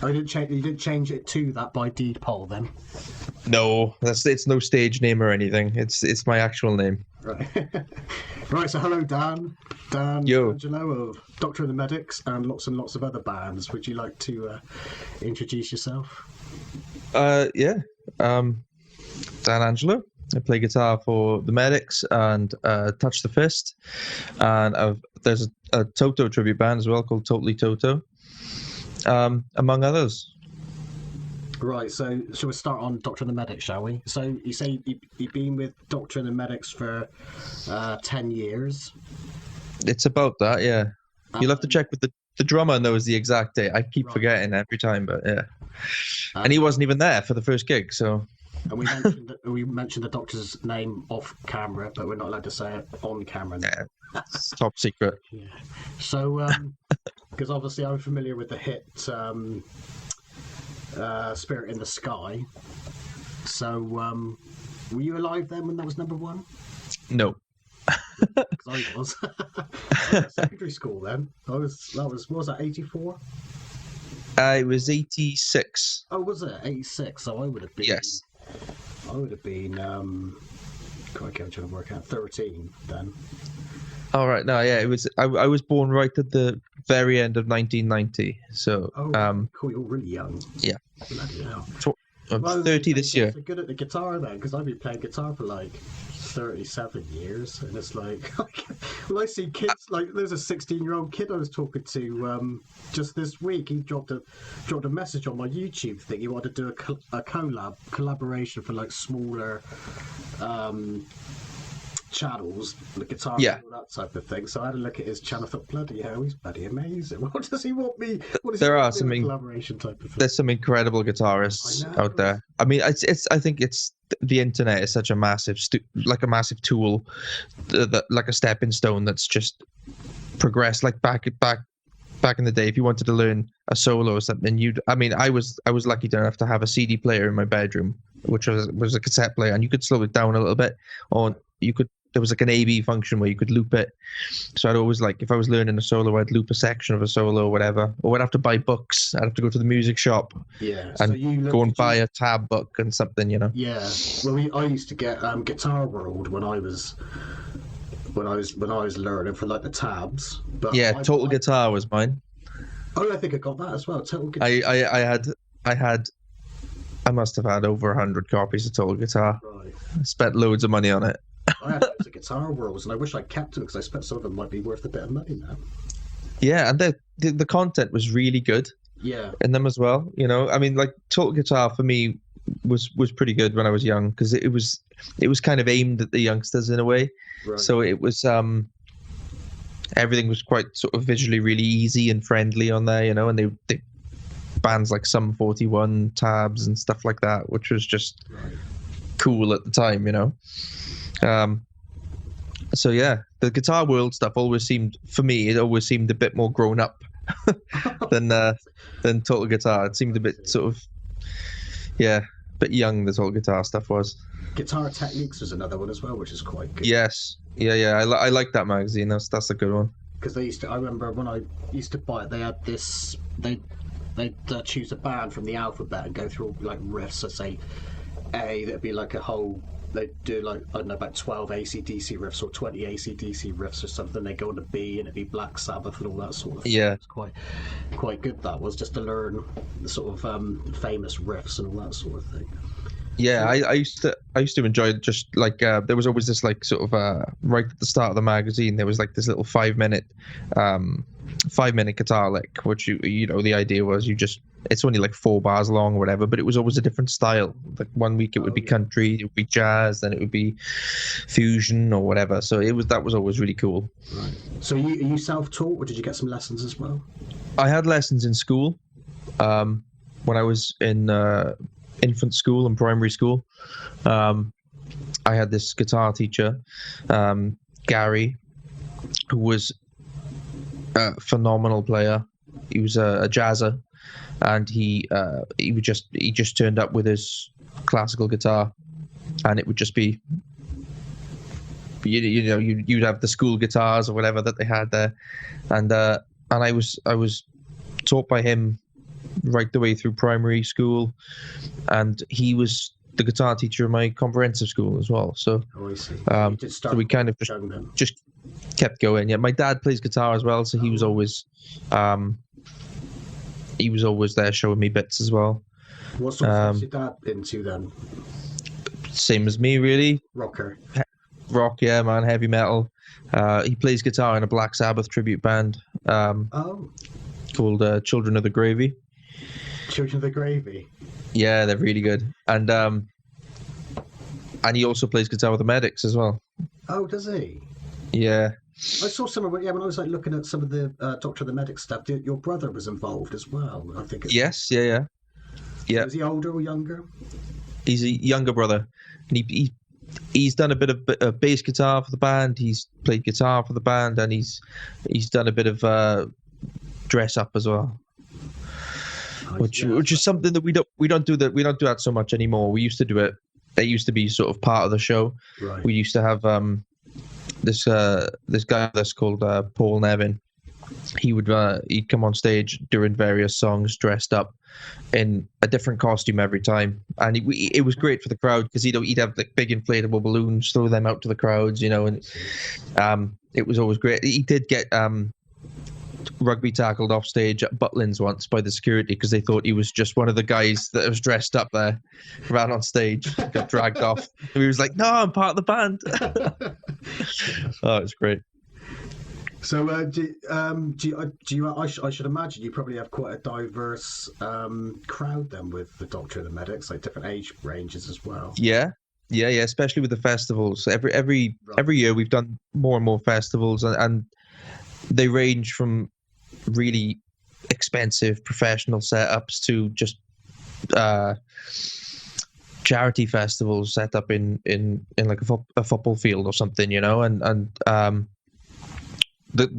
Oh, you didn't change it to that by deed poll then? No, it's no stage name or anything. It's my actual name. Right. Right, so hello Dan. Dan Yo. Angelo of Doctor and the Medics and lots of other bands. Would you like to introduce yourself? Yeah. Dan Angelo. I play guitar for the Medics and Touch the Fist, and there's a Toto tribute band as well called Totally Toto, among others. Right, so shall we start on Doctor and the Medics, shall we? So you say you've been with Doctor and the Medics for 10 years. It's about that, yeah. You'll have to check with the drummer knows the exact date. I keep forgetting every time, but yeah. And he wasn't even there for the first gig, so. And we mentioned the Doctor's name off camera, but we're not allowed to say it on camera. Yeah, it's top secret. Yeah. So, because obviously I'm familiar with the hit Spirit in the Sky. So, were you alive then when that was number one? No. Because I was. Secondary school then. What was that, 84? It was 86. Oh, was it? 86. So I would have been. Yes. I would have been. Crikey, I'm trying to work out. 13 then. All right. No, yeah, it was. I was born right at the very end of 1990. So. Cool. You're really young. Yeah. Bloody hell. I'm 30 this year. So good at the guitar then, because I've been playing guitar for like 37 years, and it's like when I see kids, like there's a 16-year-old kid I was talking to just this week. He dropped a message on my YouTube thing. He wanted to do a collaboration for like smaller channels, the guitar, and all that type of thing. So I had a look at his channel. I thought, bloody hell, he's bloody amazing. What does he want me? There are some collaboration type of thing. There's some incredible guitarists out there. I mean, I think it's the internet is such a massive like a massive tool, that like a stepping stone that's just progressed. Like back in the day, if you wanted to learn a solo or something, I was lucky enough to have a CD player in my bedroom, which was a cassette player, and you could slow it down a little bit, or there was like an A/B function where you could loop it. So I'd always, like, if I was learning a solo, I'd loop a section of a solo or whatever. Or I'd have to buy books. I'd have to go to the music shop. Yeah. And go and buy a tab book and something, you know. Yeah. Well, I used to get Guitar World when I was learning for like the tabs. But yeah, Total Guitar was mine. Oh, I think I got that as well. Total Guitar. I must have had over 100 copies of Total Guitar. Right. I spent loads of money on it. I had loads of Guitar Worlds, and I wish I kept them because I expect some of them might be worth a bit of money now. Yeah, and the content was really good. Yeah. In them as well, you know. I mean, like Total Guitar for me was pretty good when I was young, because it was kind of aimed at the youngsters in a way. Right. So it was everything was quite sort of visually really easy and friendly on there, you know. And they bands like Sum 41, Tabs, and stuff like that, which was just cool at the time, you know. So yeah, the Guitar World stuff always seemed a bit more grown up than Total Guitar. It seemed a bit sort of, a bit young. The Total Guitar stuff was. Guitar Techniques was another one as well, which is quite good. Yes, yeah. I like that magazine. That's a good one. Because I remember when I used to buy it, they had this. They'd choose a band from the alphabet and go through like riffs. So say A, that'd be like a whole. They'd do like, I don't know, about 12 AC/DC riffs or 20 AC/DC riffs or something. They go on to B and it'd be Black Sabbath and all that sort of thing. Yeah. It's quite good, that was, just to learn the sort of famous riffs and all that sort of thing. Yeah, I used to enjoy it. Just like there was always this like sort of right at the start of the magazine, there was like this little 5-minute guitar lick, which you know, the idea was it's only like 4 bars long or whatever, but it was always a different style. Like one week it would be country, it would be jazz, then it would be fusion or whatever. So that was always really cool. Right. So are you self-taught, or did you get some lessons as well? I had lessons in school when I was in infant school and primary school. I had this guitar teacher, Gary, who was a phenomenal player. He was a jazzer, and he just turned up with his classical guitar, and it would just be, you know, you'd have the school guitars or whatever that they had there, and I was taught by him right the way through primary school, and he was the guitar teacher in my comprehensive school as well. So, I see. So we kind of just kept going. Yeah, my dad plays guitar as well, so he was always there showing me bits as well. What sort of things your dad into then? Same as me, really. Rocker. Rock, yeah, man, heavy metal. He plays guitar in a Black Sabbath tribute band called Children of the Gravy. Children of the Gravy? Yeah, they're really good. And he also plays guitar with the Medics as well. Oh, does he? Yeah. I saw some of it, when I was like looking at some of the Doctor of the Medics stuff. Your brother was involved as well, I think. Yes, yeah. Is he older or younger? He's a younger brother. And he's done a bit of bass guitar for the band. He's played guitar for the band, and he's done a bit of dress up as well. Which is something that we don't do that so much anymore. We used to do it. It used to be sort of part of the show. Right. We used to have this guy that's called Paul Nevin. He'd come on stage during various songs dressed up in a different costume every time, and it was great for the crowd because he'd have like big inflatable balloons, throw them out to the crowds, and it was always great. He did get rugby tackled off stage at Butlins once by the security because they thought he was just one of the guys that was dressed up there, ran on stage, got dragged off. And he was like, "No, I'm part of the band." Oh, it's great. So, I should imagine you probably have quite a diverse crowd then with the Doctor of the Medics, like different age ranges as well. Yeah, especially with the festivals. Every year we've done more and more festivals, and they range from really expensive professional setups to just charity festivals set up in like a football field or something, and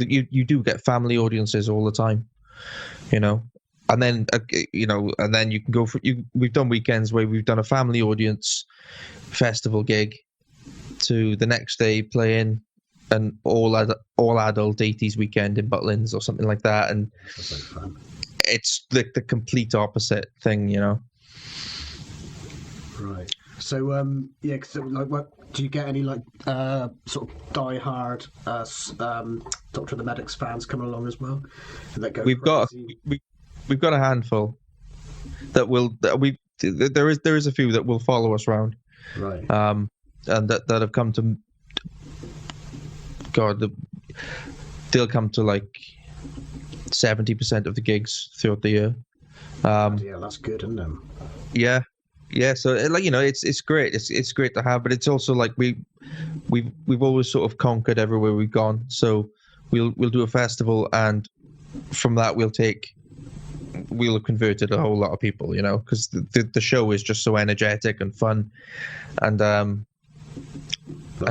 you do get family audiences all the time, and then and then you can go for we've done weekends where we've done a family audience festival gig to the next day playing an all adult 80s weekend in Butlins or something like that, and That's like fun. it's the complete opposite thing, Right. So what do you get any like sort of die-hard Doctor of the Medics fans coming along as well? That go we've crazy? got a handful there is a few that will follow us around, right? And that have come to they'll come to like 70% of the gigs throughout the year. Yeah, that's good, isn't it? Yeah, so it's great. It's great to have, but it's also like we've always sort of conquered everywhere we've gone. So we'll do a festival, and from that we'll have converted a whole lot of people, because the show is just so energetic and fun, and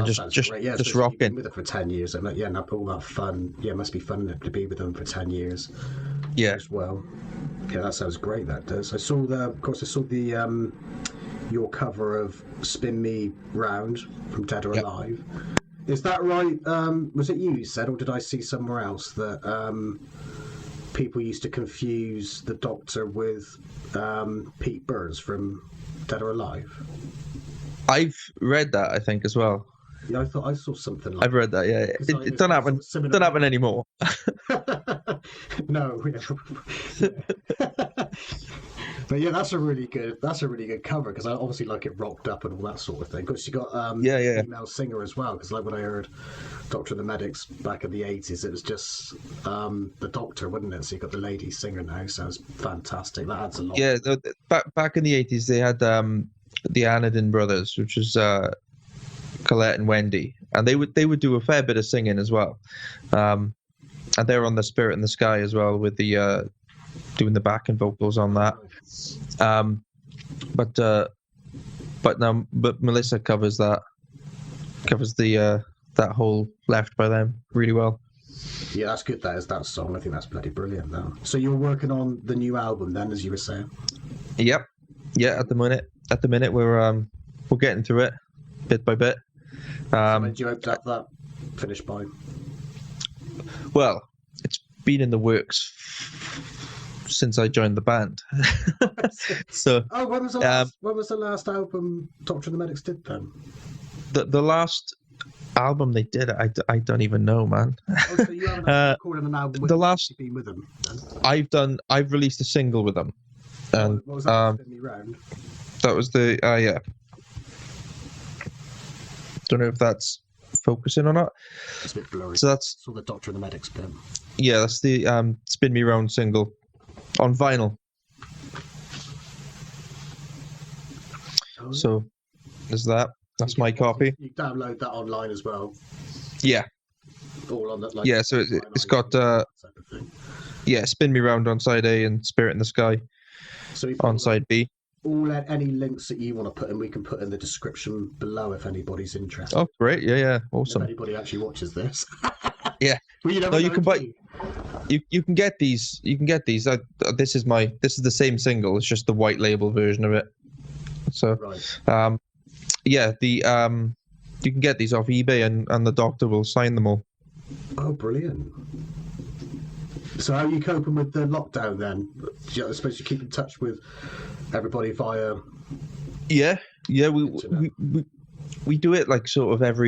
just rocking. Been with it for 10 years, and now all that fun. Yeah, it must be fun to be with them for 10 years. Yeah, as well. Yeah, that sounds great. That does. I saw the your cover of "Spin Me Round" from Dead or Alive. Is that right? Was it you said, or did I see somewhere else that people used to confuse the Doctor with Pete Burns from Dead or Alive? I've read that, I think, as well. Yeah, I thought I saw something like I've read that, yeah. It don't happen. Don't happen anymore. No. But yeah, that's a really good cover, because I obviously like it rocked up and all that sort of thing. Because you got female singer as well. Because like when I heard Doctor of the Medics back in the 80s, it was just the Doctor, wasn't it? So you got the lady singer now. Sounds fantastic. That adds a lot. Yeah, back in the 80s, they had the Anadin brothers, which was Colette and Wendy, and they would do a fair bit of singing as well, and they were on the Spirit in the Sky as well with the doing the backing vocals on that. But Melissa covers the that whole Left by Them really well. Yeah, that's good. That is that song. I think that's bloody brilliant. Though. So you're working on the new album then, as you were saying. Yep. Yeah. At the minute we're getting through it bit by bit. So when do you hope to have that finished by? Well, it's been in the works since I joined the band. So when was the last album Doctor and the Medics did then? the last album they did, I don't even know, man. Oh, so you haven't actually recorded an album with the them, last been with them then? I've released a single with them, and what was that? Spin Me Round? that was the yeah. Don't know if that's focusing or not. It's a bit blurry. So that's the Doctor and the Medics bit. Yeah, that's the Spin Me Round single on vinyl. Oh, so there's that. That's my copy. You download that online as well. Yeah. All on that. Like, yeah, so it's got yeah, Spin Me Round on side A and Spirit in the Sky on side B. Any links that you want to put in, we can put in the description below if anybody's interested. Oh, great! Yeah, awesome. If anybody actually watches this. Yeah. Well, you can buy. You can get these. You can get these. This is the same single. It's just the white label version of it. So, right. Yeah, you can get these off eBay, and the Doctor will sign them all. Oh, brilliant. So how are you coping with the lockdown then? I suppose you keep in touch with everybody via... Yeah, we do it like sort of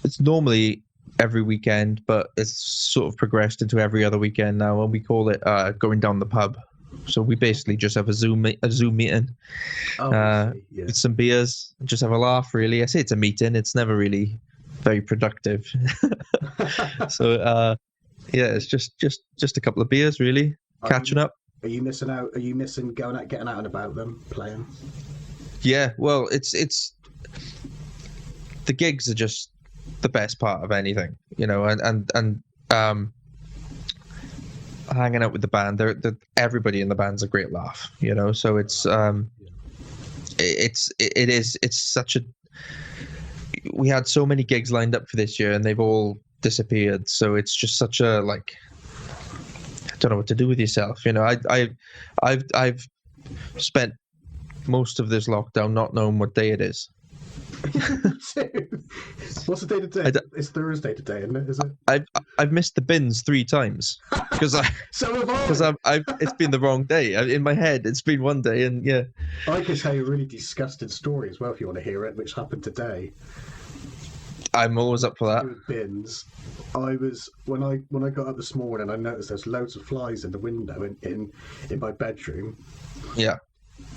it's normally every weekend, but it's sort of progressed into every other weekend now, and we call it going down the pub. So we basically just have a Zoom meeting with some beers and just have a laugh, really. I say it's a meeting, it's never really very productive. So yeah, it's just a couple of beers, really, catching up. Are you missing out? Are you missing getting out and about them, playing? Yeah, well, it's the gigs are just the best part of anything, and hanging out with the band. Everybody in the band's a great laugh, So it's such a. We had so many gigs lined up for this year, and they've all disappeared. So it's just such a I don't know what to do with yourself. I've spent most of this lockdown not knowing what day it is. What's the day today? It's Thursday today, isn't it? Is it? I've missed the bins 3 times because it's been the wrong day. In my head, it's been one day, and yeah. I can tell you a really disgusting story as well if you want to hear it, which happened today. I'm always up for that. With bins, I was when I got up this morning, I noticed there's loads of flies in the window in my bedroom. Yeah.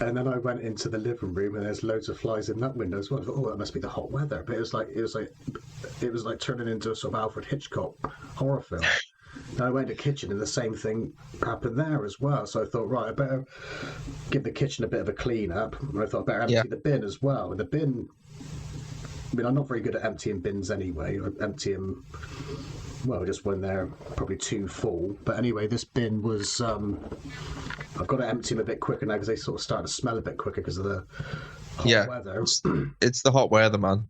And then I went into the living room, and there's loads of flies in that window as well. I thought, that must be the hot weather. But it was like turning into a sort of Alfred Hitchcock horror film. And I went to the kitchen, and the same thing happened there as well. So I thought, right, I better give the kitchen a bit of a clean up. And I thought I better empty the bin as well. And the bin, I mean, I'm not very good at emptying bins anyway. I empty them, just when they're probably too full. But anyway, this bin was, I've got to empty them a bit quicker now because they sort of start to smell a bit quicker because of the hot weather. It's the hot weather, man.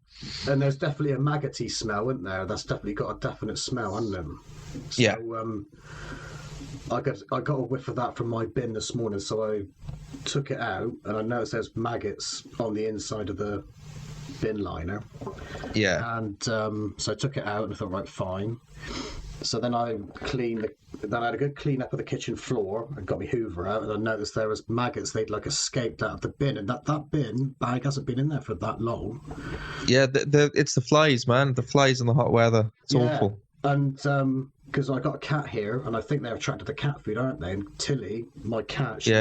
And there's definitely a maggoty smell, isn't there? That's definitely got a definite smell, hasn't it? So, yeah. I got a whiff of that from my bin this morning, so I took it out, and I noticed there's maggots on the inside of the bin liner. Yeah. And so I took it out and I thought, right, fine. So then I had a good clean up of the kitchen floor and got my Hoover out, and I noticed there was maggots. They'd escaped out of the bin, and that bin bag hasn't been in there for that long. Yeah, it's the flies, man. The flies in the hot weather. It's awful. And because I got a cat here, and I think they're attracted to cat food, aren't they? And Tilly, my cat, she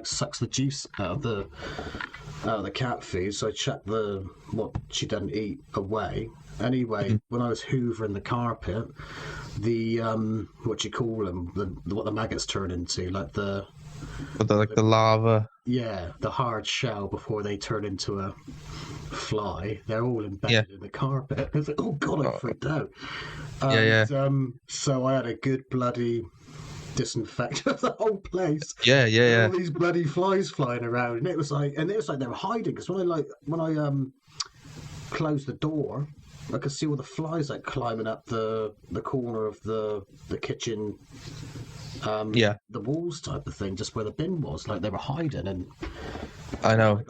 sucks the juice out of the cat food. So I checked what she doesn't eat away. Anyway, when I was hoovering the carpet, the what you call them, what the maggots turn into, like the lava. Yeah, the hard shell before they turn into a fly. They're all embedded in the carpet. I was like, oh god, I freaked out. So I had a good bloody disinfect of the whole place. Yeah. All these bloody flies flying around, and it was like they were hiding because when I closed the door, I could see all the flies climbing up the corner of the kitchen Yeah, the walls type of thing, just where the bin was, like they were hiding. And I know.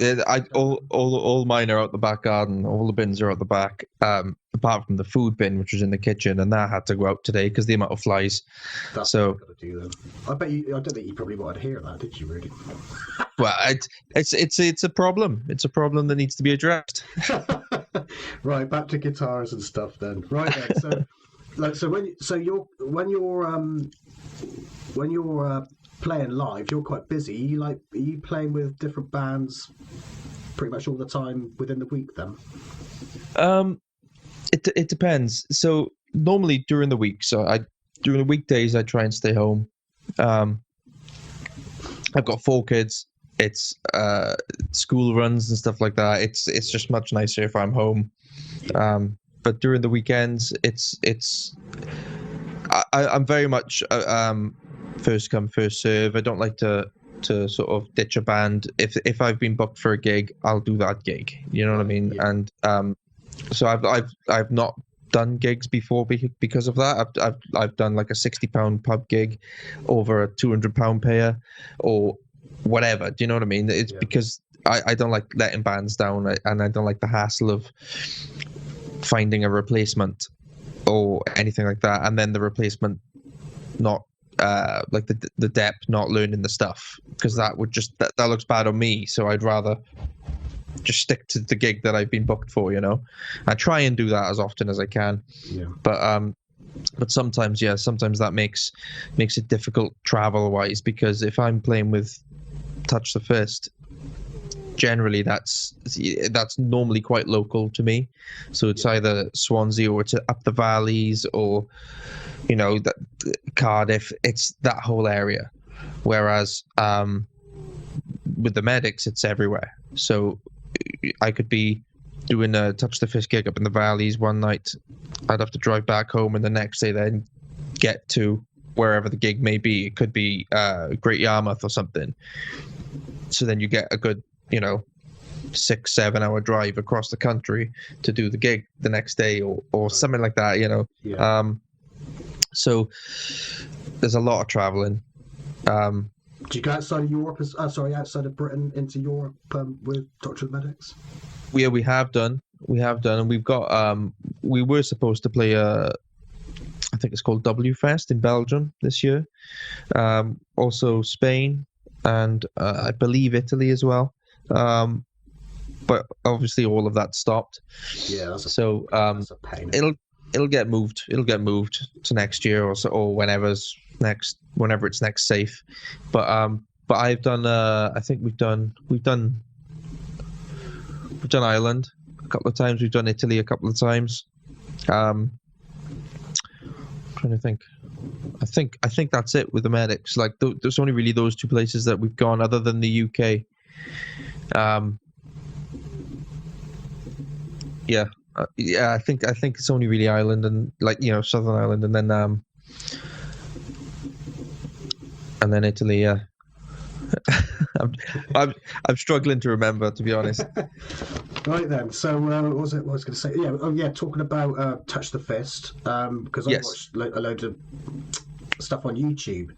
All mine are out the back garden. All the bins are out the back, apart from the food bin, which was in the kitchen, and that had to go out today because the amount of flies. that's So, what I've got to do then. I bet you. I don't think you probably wanted to hear that, did you? Really? well, it's a problem. It's a problem that needs to be addressed. Right, back to guitars and stuff then. Right then, so when you're playing live, you're quite busy. Are you playing with different bands pretty much all the time within the week then? It depends. So normally during the week, during the weekdays I try and stay home. I've got 4 kids. It's school runs and stuff like that. It's just much nicer if I'm home. But during the weekends, I'm very much first come first serve. I don't like to sort of ditch a band. If I've been booked for a gig, I'll do that gig. You know what I mean? Yeah. And so I've not done gigs before because of that. I've done like a £60 pub gig over a £200 payer or whatever. Do you know what I mean? It's because I don't like letting bands down, and I don't like the hassle of finding a replacement or anything like that, and then the replacement not like the depth not learning the stuff, because that would just that looks bad on me. So I'd rather just stick to the gig that I've been booked for, you know. I try and do that as often as I can. Yeah. But sometimes that makes it difficult travel wise, because if I'm playing with Touch the Fist, generally that's normally quite local to me. So it's either Swansea or it's up the valleys, or you know, that Cardiff. It's that whole area. Whereas with the Medics, it's everywhere. So I could be doing a Touch the Fist gig up in the valleys one night. I'd have to drive back home, and the next day then get to wherever the gig may be. It could be Great Yarmouth or something. So then you get a good, 6-7 hour drive across the country to do the gig the next day, or something like that, Yeah. So there's a lot of traveling. Do you go outside of Europe? Outside of Britain into Europe with Doctor Medics? We have done, and we've got. We were supposed to play I think it's called W Fest in Belgium this year. Also Spain, and I believe Italy as well. But obviously all of that stopped. Yeah, that's a pain. It'll get moved. It'll get moved to next year or whenever it's next safe. But I've done. I think we've done Ireland a couple of times. We've done Italy a couple of times. Trying to think. I think that's it with the Medics. Like there's only really those 2 places that we've gone, other than the UK. Yeah, I think it's only really Ireland and Southern Ireland, and then Italy. Yeah, I'm struggling to remember, to be honest. Right then. So what was it? What I was going to say? Yeah. Oh yeah. Talking about Touch the Fist. Because I watched a load of stuff on YouTube.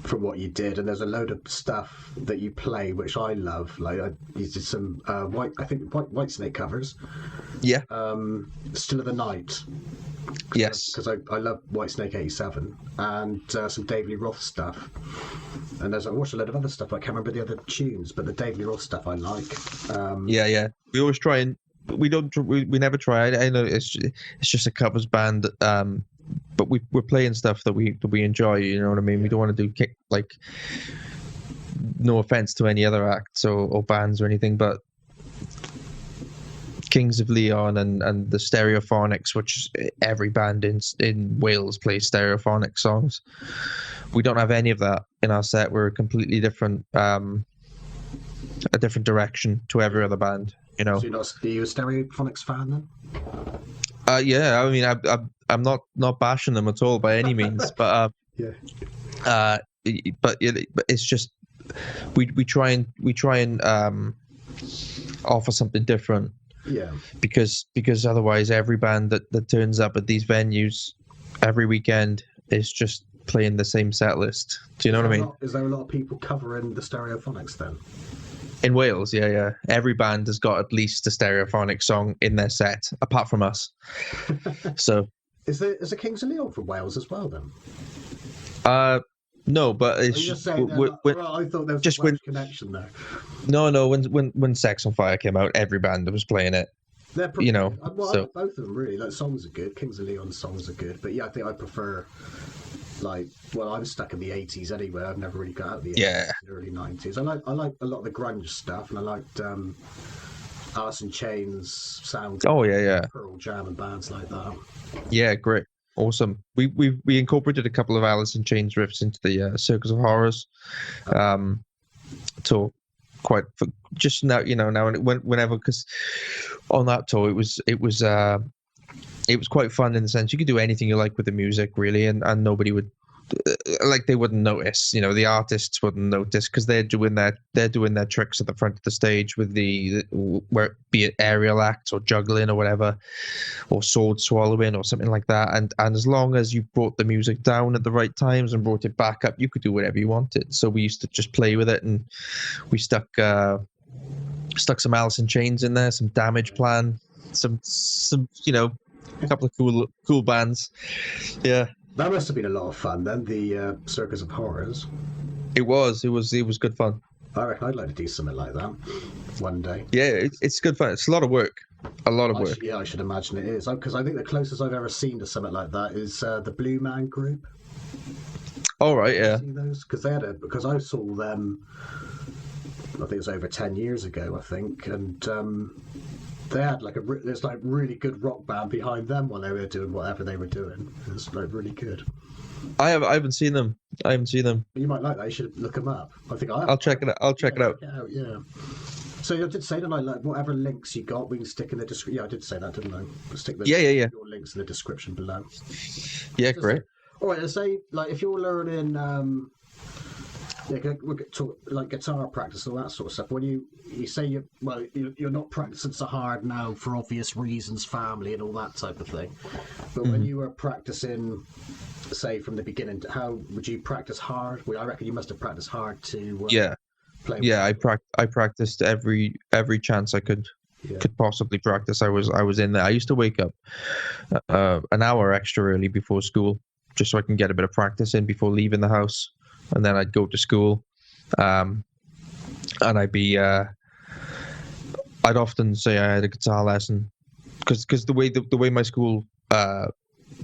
From what you did, and there's a load of stuff that you play which I love. Like you did some White Snake covers. Yeah. Still of the Night. Yes. Because I love White Snake '87, and some David Lee Roth stuff. And I watched a load of other stuff. I can't remember the other tunes, but the David Lee Roth stuff I like. Yeah. We always try and we never try. I know it's just a covers band. But we're playing stuff that we enjoy. You know what I mean? Yeah. We don't want to do no offense to any other acts or bands or anything, but Kings of Leon and the Stereophonics, which every band in Wales plays Stereophonic songs. We don't have any of that in our set. We're a completely different, a different direction to every other band. You know. So are you a Stereophonics fan then? Yeah, I mean, I'm not bashing them at all by any means, but but it's just we try and offer something different. Yeah. Because otherwise, every band that turns up at these venues every weekend is just playing the same set list. Do you know what I mean? Is there a lot of people covering the Stereophonics then? In Wales, yeah. Every band has got at least a Stereophonic song in their set, apart from us. So, is the Kings of Leon from Wales as well then? No, but it's just saying. I thought there was just a Welsh connection there. No. When Sex on Fire came out, every band was playing it. They're pretty good. So both of them really. Like songs are good. Kings of Leon songs are good, but yeah, I think I prefer. I'm stuck in the 80s anyway. I've never really got out of the 80s, early 90s. I like a lot of the grunge stuff, and I liked Alice in Chains, Sound. Oh yeah. Pearl Jam and bands like that. Yeah, great, awesome. We incorporated a couple of Alice in Chains riffs into the Circus of Horrors. Tour, quite for just now, now and whenever, because on that tour it was quite fun in the sense you could do anything you like with the music really, and nobody would they wouldn't notice, the artists wouldn't notice because they're doing their tricks at the front of the stage with where it be it aerial acts or juggling or whatever, or sword swallowing or something like that, and as long as you brought the music down at the right times and brought it back up, you could do whatever you wanted. So we used to just play with it, and we stuck some Alice in Chains in there, some Damage Plan, some a couple of cool bands. Yeah, that must have been a lot of fun then, the Circus of Horrors. It was good fun. I reckon I'd like to do something like that one day. Yeah, it's good fun. It's a lot of work. I should imagine it is, because I think the closest I've ever seen to something like that is the Blue Man Group. All right, yeah. See those? Because I saw them, I think it was over 10 years ago, I think, and they had there's really good rock band behind them while they were doing whatever they were doing. It was really good. I haven't seen them. You might like that. You should look them up. I think I'll check it out. Check it out. Yeah. So I did say that whatever links you got, we can stick in the description. Yeah, I did say that, didn't I? We'll stick your links in the description below. Yeah, great. All right. Let's say if you're learning. We'll get to guitar practice and all that sort of stuff. When you say you're not practicing so hard now for obvious reasons, family and all that type of thing. But when you were practicing, say from the beginning, how would you practice hard? Well, I reckon you must have practiced hard to play. Yeah, I practiced every chance I could possibly practice. I was in there. I used to wake up an hour extra early before school just so I can get a bit of practice in before leaving the house. And then I'd go to school, and I'd often say I had a guitar lesson, because the way my school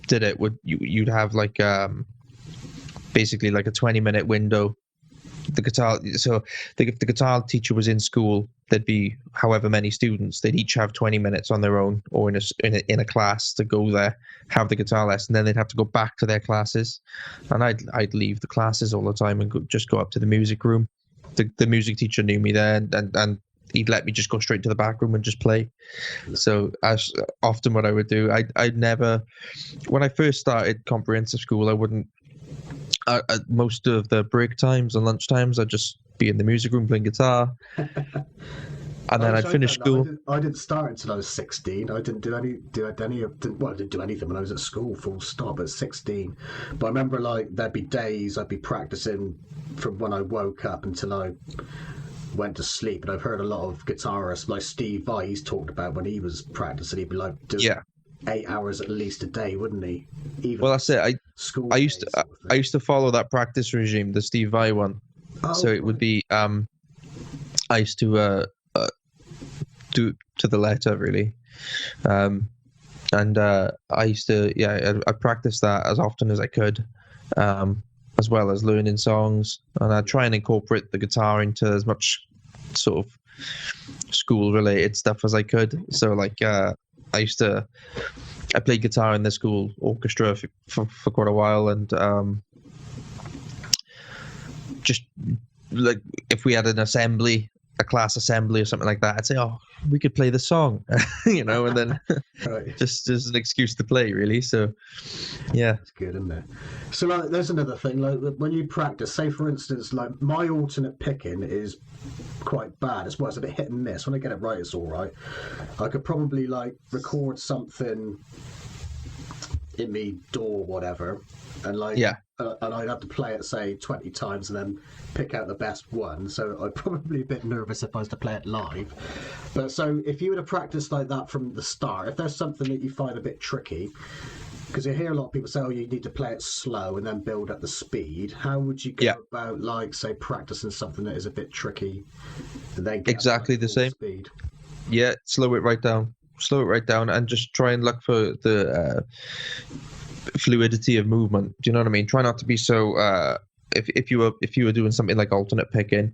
did it you'd have basically a 20-minute window. If the guitar teacher was in school, there'd be however many students. They'd each have 20 minutes on their own or in a class to go there, have the guitar lesson. Then they'd have to go back to their classes, and I'd leave the classes all the time and just go up to the music room. The music teacher knew me there, and he'd let me just go straight to the back room and just play. So as often what I would do, I'd never, when I first started comprehensive school, I wouldn't. Most of the break times and lunch times, I'd just be in the music room playing guitar, and then I'd finish school. I didn't start until I was 16. I didn't I didn't do anything when I was at school, full stop, at 16. But I remember there'd be days I'd be practicing from when I woke up until I went to sleep. And I've heard a lot of guitarists like Steve Vai, he's talked about when he was practicing, he'd be doing 8 hours at least a day, wouldn't he? Well, that's it. I used to follow that practice regime, the Steve Vai one. So it would be I used to do to the letter really, and I used to I practiced that as often as I could, as well as learning songs, and I'd try and incorporate the guitar into as much sort of school related stuff as I could. So I played guitar in the school orchestra for quite a while, and just if we had an assembly, a class assembly or something like that, I'd say, "Oh, we could play the song," and then right. just as an excuse to play, really. So, yeah, it's good, isn't it? So, there's another thing. When you practice, say for instance, my alternate picking is quite bad. It's a bit hit and miss. When I get it right, it's all right. I could probably record something in me door, whatever, and like, Yeah. And I'd have to play it, say, 20 times and then pick out the best one. So I'd probably be a bit nervous if I was to play it live. But so if you were to practice like that from the start, if there's something that you find a bit tricky, because you hear a lot of people say, oh, you need to play it slow and then build up the speed. How would you go about, like, say, practicing something that is a bit tricky and then get exactly up to, like, the same speed? Yeah, slow it right down, and just try and look for the fluidity of movement. Do you know what I mean? Try not to be so if you were doing something like alternate picking,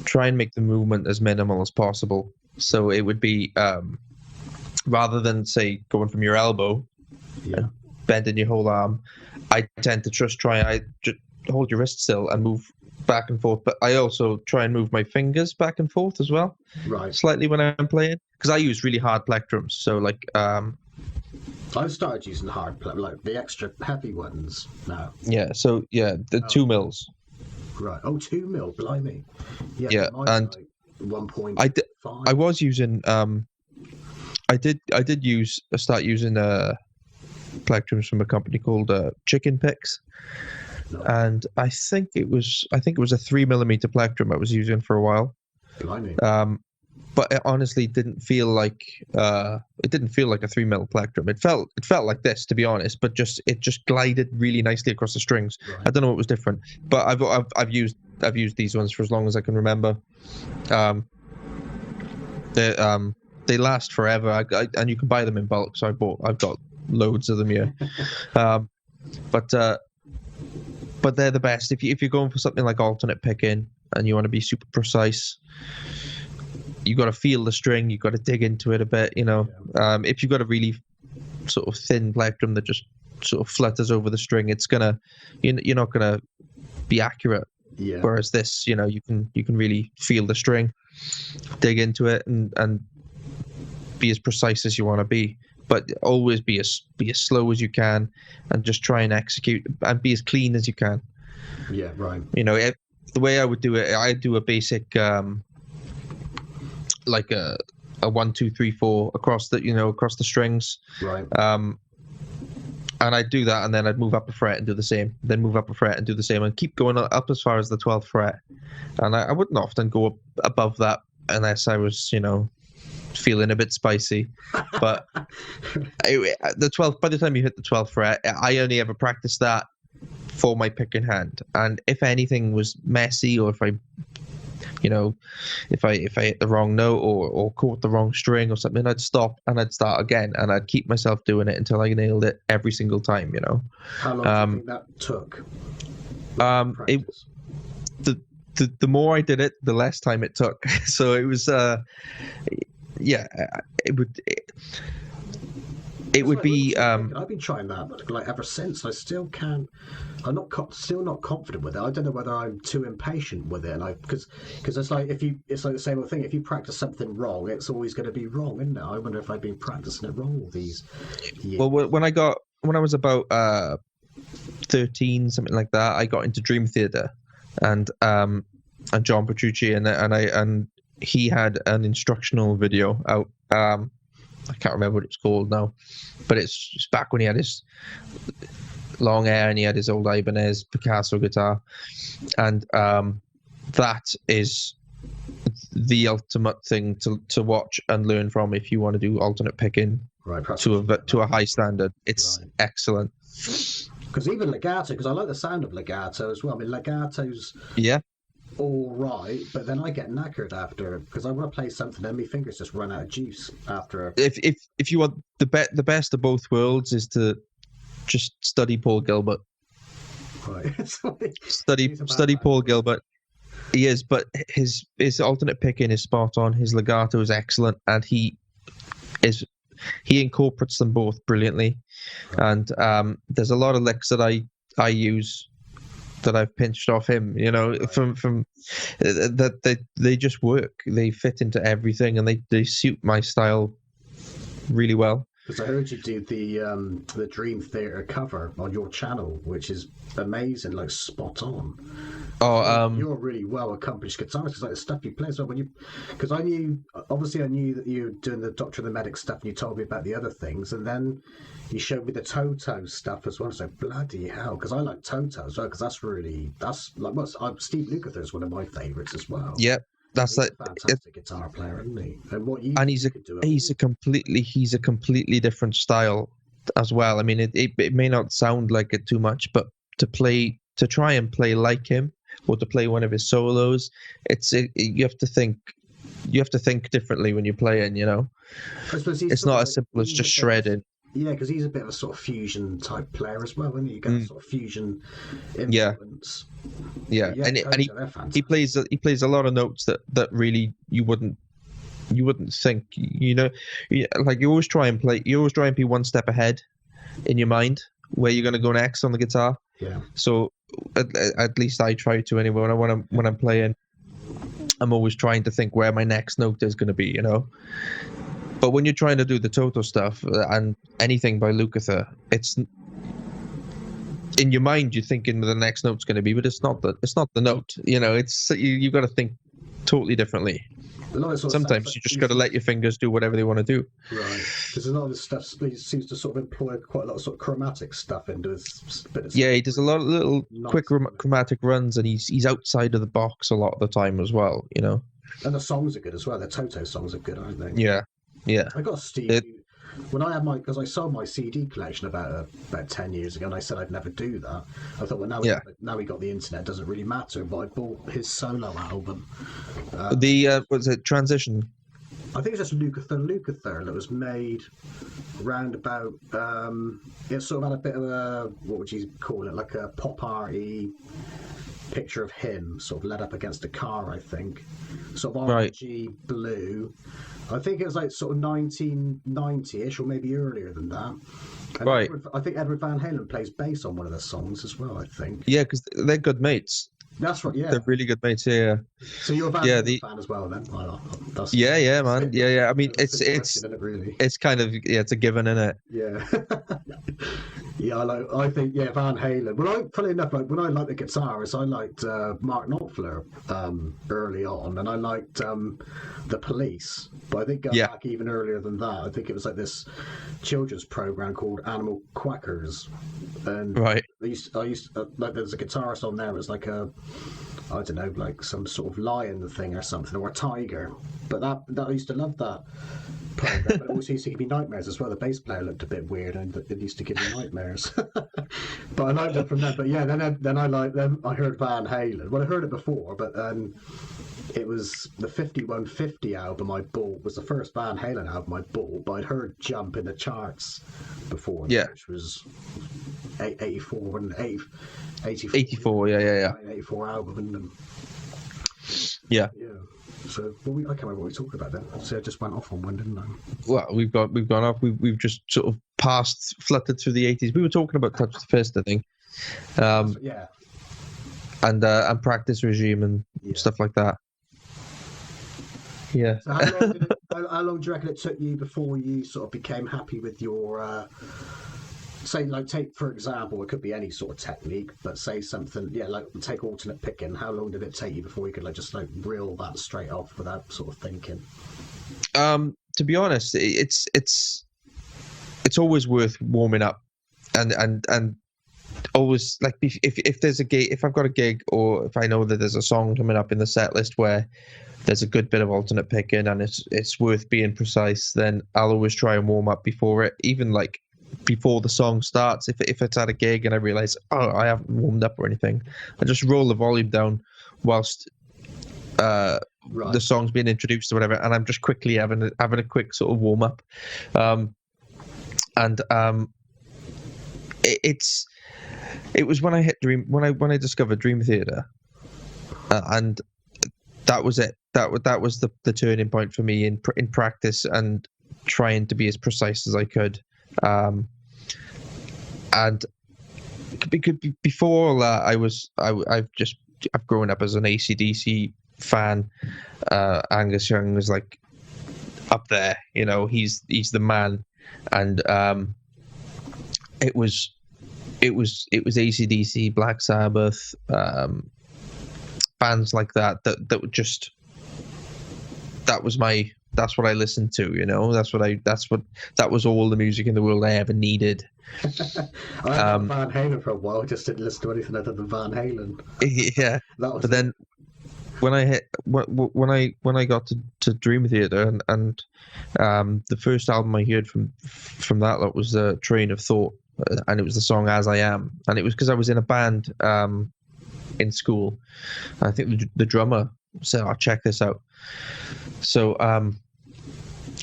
try and make the movement as minimal as possible. So it would be rather than, say, going from your elbow and bending your whole arm, I tend to just hold your wrist still and move back and forth. But I also try and move my fingers back and forth as well, slightly when I'm playing, because I use really hard plectrums. So like I've started using hard like the extra heavy ones now. Yeah, so the 2 mils. Right. Oh, 2 mil, blimey. Yeah, and like 1.5. I was using I did start using plectrums from a company called Chicken Picks. No. And I think it was a 3mm plectrum I was using for a while. Blimey. But it honestly didn't feel like a 3mm plectrum. It felt like this, to be honest, but it just glided really nicely across the strings. Right. I don't know what was different, but I've used these ones for as long as I can remember. They last forever, and you can buy them in bulk. So I've got loads of them here. But they're the best if you're going for something like alternate picking and you want to be super precise. You got to feel the string. You got to dig into it a bit. You know, if you've got a really sort of thin plectrum that just sort of flutters over the string, you're not gonna be accurate. Yeah. Whereas this, you can really feel the string, dig into it, and be as precise as you want to be. But always be as slow as you can, and just try and execute and be as clean as you can. Yeah, right. The way I would do it, I do a basic like a 1, 2, 3, 4 across the strings. Right. And I'd do that, and then I'd move up a fret and do the same. Then move up a fret and do the same, and keep going up as far as the 12th fret. And I wouldn't often go up above that unless I was, feeling a bit spicy. But the 12th, by the time you hit the 12th fret, I only ever practiced that for my picking hand. And if anything was messy, or if I hit the wrong note or caught the wrong string or something, I'd stop and I'd start again, and I'd keep myself doing it until I nailed it every single time. How long do you think that took? The more I did it, the less time it took. So it was it would be. I've been trying that like ever since. I still can't. I'm still not confident with it. I don't know whether I'm too impatient with it, because it's like it's like the same old thing. If you practice something wrong, it's always going to be wrong, isn't it? I wonder if I've been practicing it wrong all these years. Well, when I was about 13, something like that, I got into Dream Theater, and John Petrucci, and he had an instructional video out. I can't remember what it's called now, but it's back when he had his long hair and he had his old Ibanez Picasso guitar, and that is the ultimate thing to watch and learn from if you want to do alternate picking to a high standard. It's excellent. Because even legato, because I like the sound of legato as well. I mean, legato's all right, but then I get knackered after, because I want to play something and my fingers just run out of juice after. If you want the best of both worlds, is to just study Paul Gilbert. Right. study Paul Gilbert. He is, but his alternate picking is spot on. His legato is excellent, and he incorporates them both brilliantly. Right. And there's a lot of licks that I use that I've pinched off him, right. from that they just work. They fit into everything, and they suit my style really well. Because I heard you do the Dream Theater cover on your channel, which is amazing, like spot on. You're a really well accomplished guitarist. Because like the stuff you play as well. Because I knew that you were doing the Doctor and the Medic stuff, and you told me about the other things, and then you showed me the Toto stuff as well. So bloody hell, because I like Toto as well. Because that's like Steve Lukather is one of my favourites as well. Yep. That's He's a fantastic guitar player, isn't he? And what you and he's a completely different style as well. I mean, it may not sound like it too much, but to try and play like him, or to play one of his solos, you have to think differently when you're playing. You know, it's not as simple as just shredding. Yeah, because he's a bit of a sort of fusion type player as well, isn't he? You get a sort of fusion influence. Yeah, and he plays a lot of notes that really you wouldn't think. You know, like you always try and be one step ahead in your mind where you're going to go next on the guitar. Yeah. So at least I try to anyway. When I'm playing, I'm always trying to think where my next note is going to be. You know. But when you're trying to do the Toto stuff and anything by Lukather, it's in your mind you're thinking the next note's going to be, but it's not the note. You know, it's you got to think totally differently. Sometimes you just got to let your fingers do whatever they want to do. Right, because a lot of this stuff seems to sort of employ quite a lot of sort of chromatic stuff into his bit. Yeah, he does a lot of little quick chromatic runs, and he's outside of the box a lot of the time as well. You know, and the songs are good as well. The Toto songs are good, aren't they? Yeah. Yeah, I got Steve. When I had because I sold my CD collection about 10 years ago, and I said I'd never do that. I thought, well, now we got the internet, it doesn't really matter. But I bought his solo album. Was it Transition? I think it's just Lukather that was made round about. It sort of had a bit of a, what would you call it, like a pop arty picture of him, sort of led up against a car. I think, sort of orangey blue. I think it was like sort of 1990-ish, or maybe earlier than that. And right. I think Edward Van Halen plays bass on one of the songs as well, I think. Yeah, because they're good mates. That's right, yeah. They're really good mates, yeah. So you're a Van Halen fan as well, then? Yeah, man. Yeah. I mean, it's really. It's kind of, it's a given, isn't it? Yeah. Yeah, I think Van Halen. Well, funny enough, like when I liked the guitarist, I liked Mark Knopfler early on, and I liked the Police. But I think going back even earlier than that, I think it was like this children's program called Animal Quackers, and right. I used to, like there's a guitarist on there. It was like I don't know, like some sort of lion thing or something, or a tiger. But that I used to love that program, but it also used to give me nightmares as well. The bass player looked a bit weird, and it used to give me nightmares. But I liked it from then. But yeah, then I heard Van Halen. Well, I heard it before, but it was the 5150 album I bought. Was the first Van Halen album I bought, but I'd heard Jump in the charts before, which was 84 and 84. 84, yeah. 84 album, and yeah. So I can't remember what we talked about then. So I just went off on one, didn't I? Well, we've gone off. We've just sort of fluttered through the 80s. We were talking about Touch the Fist, I think. Yeah. And Practice Regime and stuff like that. Yeah. So how long do you reckon it took you before you sort of became happy with your say, like, take for example, it could be any sort of technique, but say something, like take alternate picking. How long did it take you before you could just reel that straight off without sort of thinking? To be honest, it's always worth warming up, and always, like, if there's a gig, if I've got a gig, or if I know that there's a song coming up in the set list where there's a good bit of alternate picking and it's worth being precise, then I'll always try and warm up before it, even like before the song starts. If it's at a gig and I realize, I haven't warmed up or anything, I just roll the volume down whilst the song's being introduced or whatever, and I'm just quickly having a quick sort of warm up. It was when I hit when I discovered Dream Theater, and that was it. That was the turning point for me in practice and trying to be as precise as I could. And before all that, I've grown up as an AC/DC fan. Angus Young was like up there, he's the man and it was AC/DC, Black Sabbath, bands like that were just, that's what I listened to, that was all the music in the world I ever needed. I had Van Halen for a while, just didn't listen to anything other than Van Halen. Yeah, but then when I got to Dream Theater, and the first album I heard from that lot was Train of Thought, and it was the song As I Am, and it was because I was in a band in school. I think the drummer said, "I'll check this out." So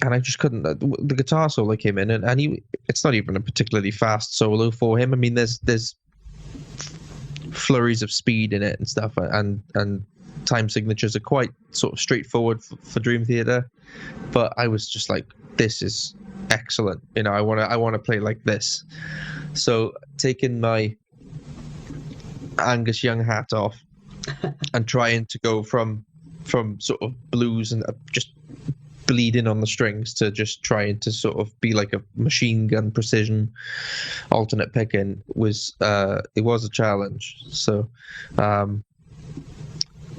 and I just couldn't. The guitar solo came in, and it's not even a particularly fast solo for him. I mean, there's flurries of speed in it and stuff, and time signatures are quite sort of straightforward for Dream Theater. But I was just like, this is excellent. I want to play like this. So taking my Angus Young hat off and trying to go from sort of blues and just bleeding on the strings to just trying to sort of be like a machine gun precision alternate picking was it was a challenge. So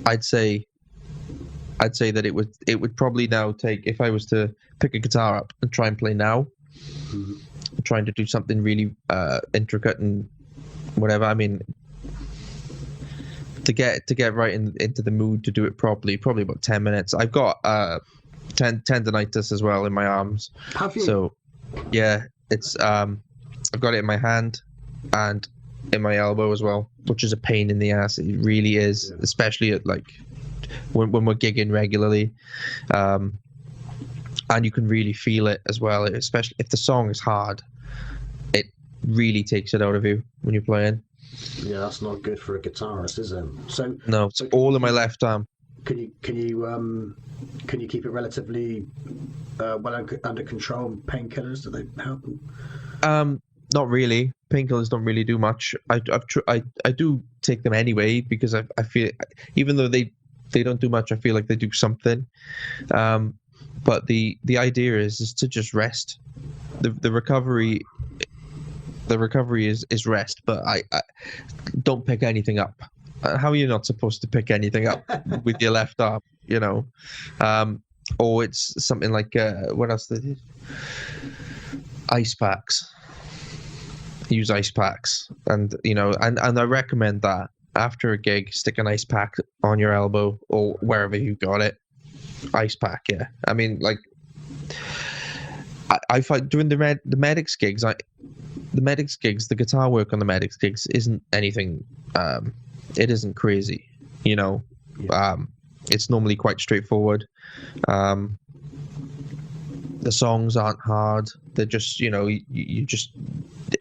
I'd say that it would probably now take, if I was to pick a guitar up and try and play now, trying to do something really intricate and whatever. I mean, to get right into the mood to do it properly, probably about 10 minutes. I've got tendonitis as well in my arms. Have you? So yeah, it's I've got it in my hand and in my elbow as well, which is a pain in the ass. It really is, especially at like when we're gigging regularly, and you can really feel it as well, especially if the song is hard. It really takes it out of you when you're playing. Yeah, that's not good for a guitarist, is it? So no, it's all in my left arm. Can you keep it relatively well under control? Painkillers, do they help? Not really. Painkillers don't really do much. I do take them anyway because I feel, even though they don't do much, I feel like they do something. But the idea is to just rest. The recovery is rest. But I don't pick anything up. How are you not supposed to pick anything up with your left arm? Or it's something like what else? Ice packs. Use ice packs, and I recommend that after a gig, stick an ice pack on your elbow or wherever you got it. Ice pack, yeah. I mean, like, I find doing the medics gigs, the guitar work on the medics gigs isn't anything. It isn't crazy, It's normally quite straightforward. The songs aren't hard. They're just, you just,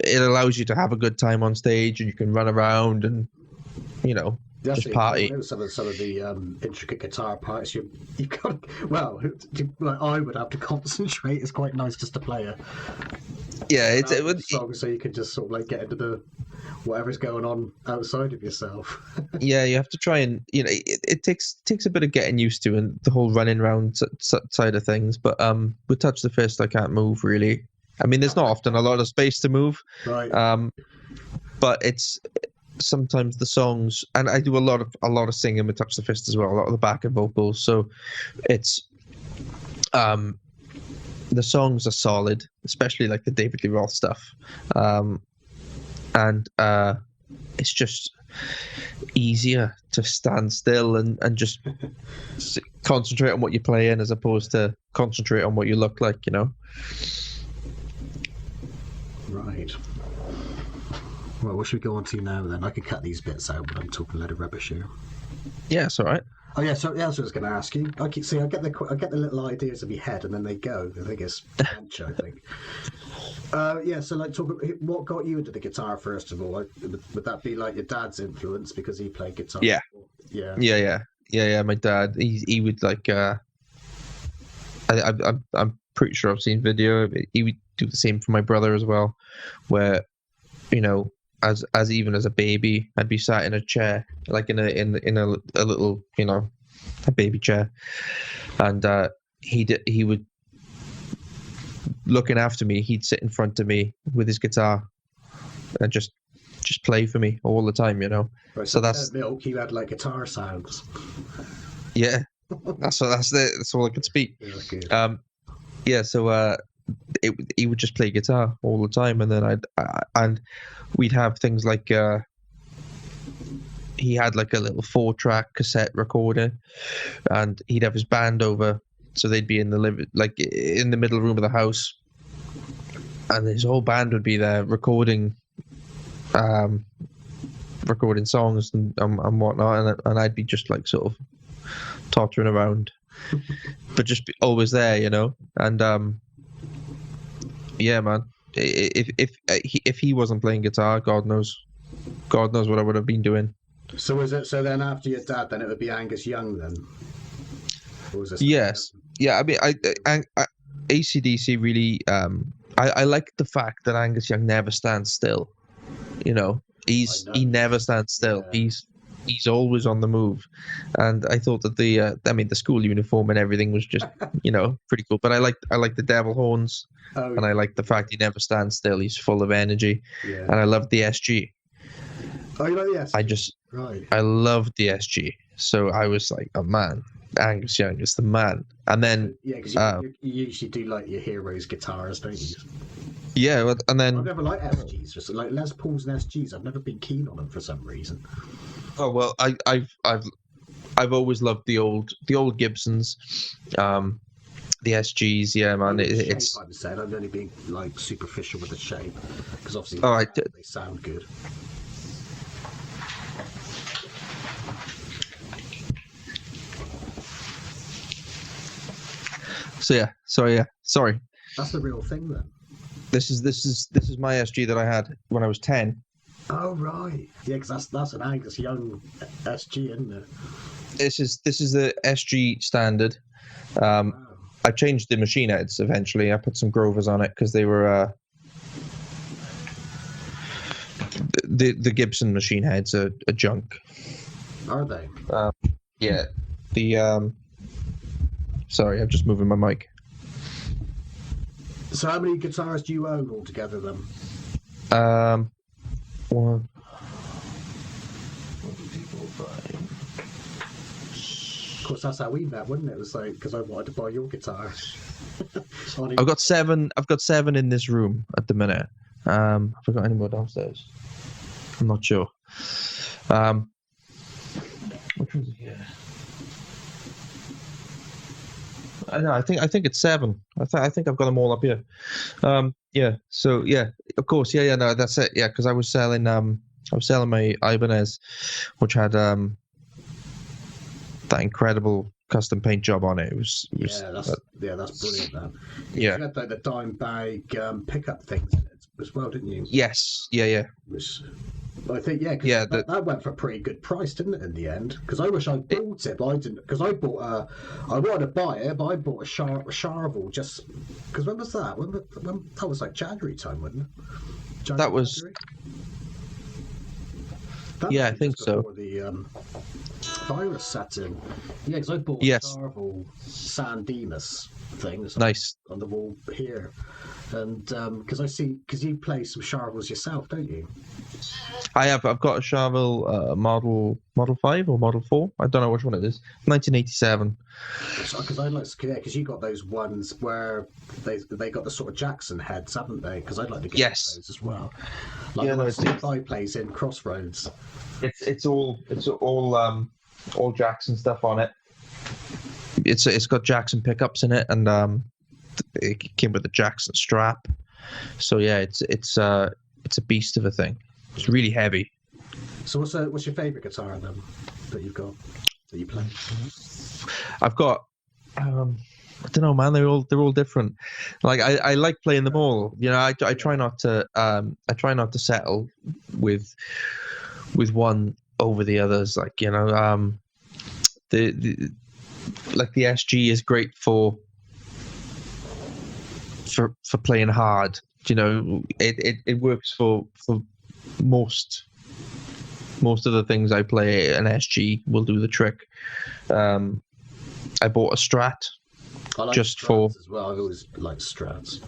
it allows you to have a good time on stage, and you can run around and, just party. Some of the intricate guitar parts, you got, well, like I would have to concentrate. It's quite nice just to play a song, so you can just sort of like get into the whatever's going on outside of yourself. Yeah, you have to try and it takes a bit of getting used to, and the whole running around side of things. But with Touch the Fist, I can't move really. I mean, there's not often a lot of space to move. Right. But it's sometimes the songs, and I do a lot of singing with Touch the Fist as well, a lot of the backing vocals. So it's the songs are solid, especially like the David Lee Roth stuff. And it's just easier to stand still and just concentrate on what you're playing as opposed to concentrate on what you look like, Right. Well, what should we go on to now then? I could cut these bits out, but I'm talking a load of rubbish here. Yeah, it's all right. Oh yeah, so that's what I was going to ask you. I get the little ideas in my head, and then they go. I think it's French. I think. Yeah. So like, what got you into the guitar first of all? Like, would that be like your dad's influence because he played guitar? Yeah. Yeah. Yeah. My dad, he would like. I'm pretty sure I've seen video. He would do the same for my brother as well, where, as even as a baby, I'd be sat in a chair, like in a little, a baby chair, and he would looking after me, he'd sit in front of me with his guitar and just play for me all the time, you know. Right, So that's milk. You had like guitar sounds. yeah. That's all I could speak. Yeah, So he would just play guitar all the time, and then and we'd have things like he had like a little 4-track cassette recorder, and he'd have his band over, so they'd be in the in the middle room of the house, and his whole band would be there recording songs and whatnot, and I'd be just like sort of tottering around, but just always there, you know. And yeah, man, if he wasn't playing guitar, God knows what I would have been doing. So then after your dad, then it would be Angus Young then? Or was this Yes. Yeah, I mean, I AC/DC really, I like the fact that Angus Young never stands still. You know, he never stands still. Yeah. He's always on the move, and I thought that the school uniform and everything was just, you know, pretty cool. But I like the devil horns, and I like the fact he never stands still. He's full of energy, and I love the SG. Oh, you like the SG? I loved the SG. So I was like, oh man, Angus Young is the man. And then because you usually do like your heroes guitars, don't you? Yeah, and then I've never liked SGs, just like Les Pauls and SGs. I've never been keen on them for some reason. Oh well, I've always loved the old Gibsons, the SGs. Yeah, man, it's. I'm saying I'm only being like superficial with the shape because obviously they sound good. So yeah, sorry. That's the real thing then. This is my SG that I had when I was 10. Oh right, yeah, because that's an Angus Young SG, isn't it? This is the SG standard. Wow. I changed the machine heads eventually. I put some Grovers on it because they were the Gibson machine heads are junk. Are they? Yeah. The sorry, I'm just moving my mic. So how many guitars do you own altogether then? One. Of course, that's how we met, wasn't it? It was like because I wanted to buy your guitar. I've got 7. I've got 7 in this room at the minute. Have I got any more downstairs? I'm not sure. Which one's here? I know. I think it's 7. I think I've got them all up here. Yeah. So yeah, of course. Yeah. No, that's it. Yeah, because I was selling my Ibanez, which had that incredible custom paint job on it. It was that's brilliant. That. Yeah. You had like the dime bag pickup things in it as well, didn't you? Yes. Yeah. Which, I think that went for a pretty good price, didn't it, in the end? Because I wish I bought it, but I didn't. Because I bought I wanted to buy it, but I bought a Charvel just because when was that? When that was like January time, wasn't it? That was. I think so. The virus set in. Yeah, because I bought a Charvel San Dimas thing. Nice. On the wall here. And because you play some Charvels yourself, don't you? I've got a Charvel model 5 or model 4. I don't know which one it is. 1987. Because I'd like to, because you got those ones where they got the sort of Jackson heads, haven't they? Because I'd like to get those as well. Like the I plays in Crossroads. It's all Jackson stuff on it. It's got Jackson pickups in it, and it came with a Jackson strap. So yeah, it's a beast of a thing. It's really heavy. So what's your favourite guitar then that you've got that you play? I've got I don't know, man. They're all different. Like I like playing them all. You know, I try not to settle with one over the others. Like, you know, the SG is great for playing hard. You know, it works for most of the things I play. An SG will do the trick. I bought a Strat. I like just Strats for as well. I always like Strats.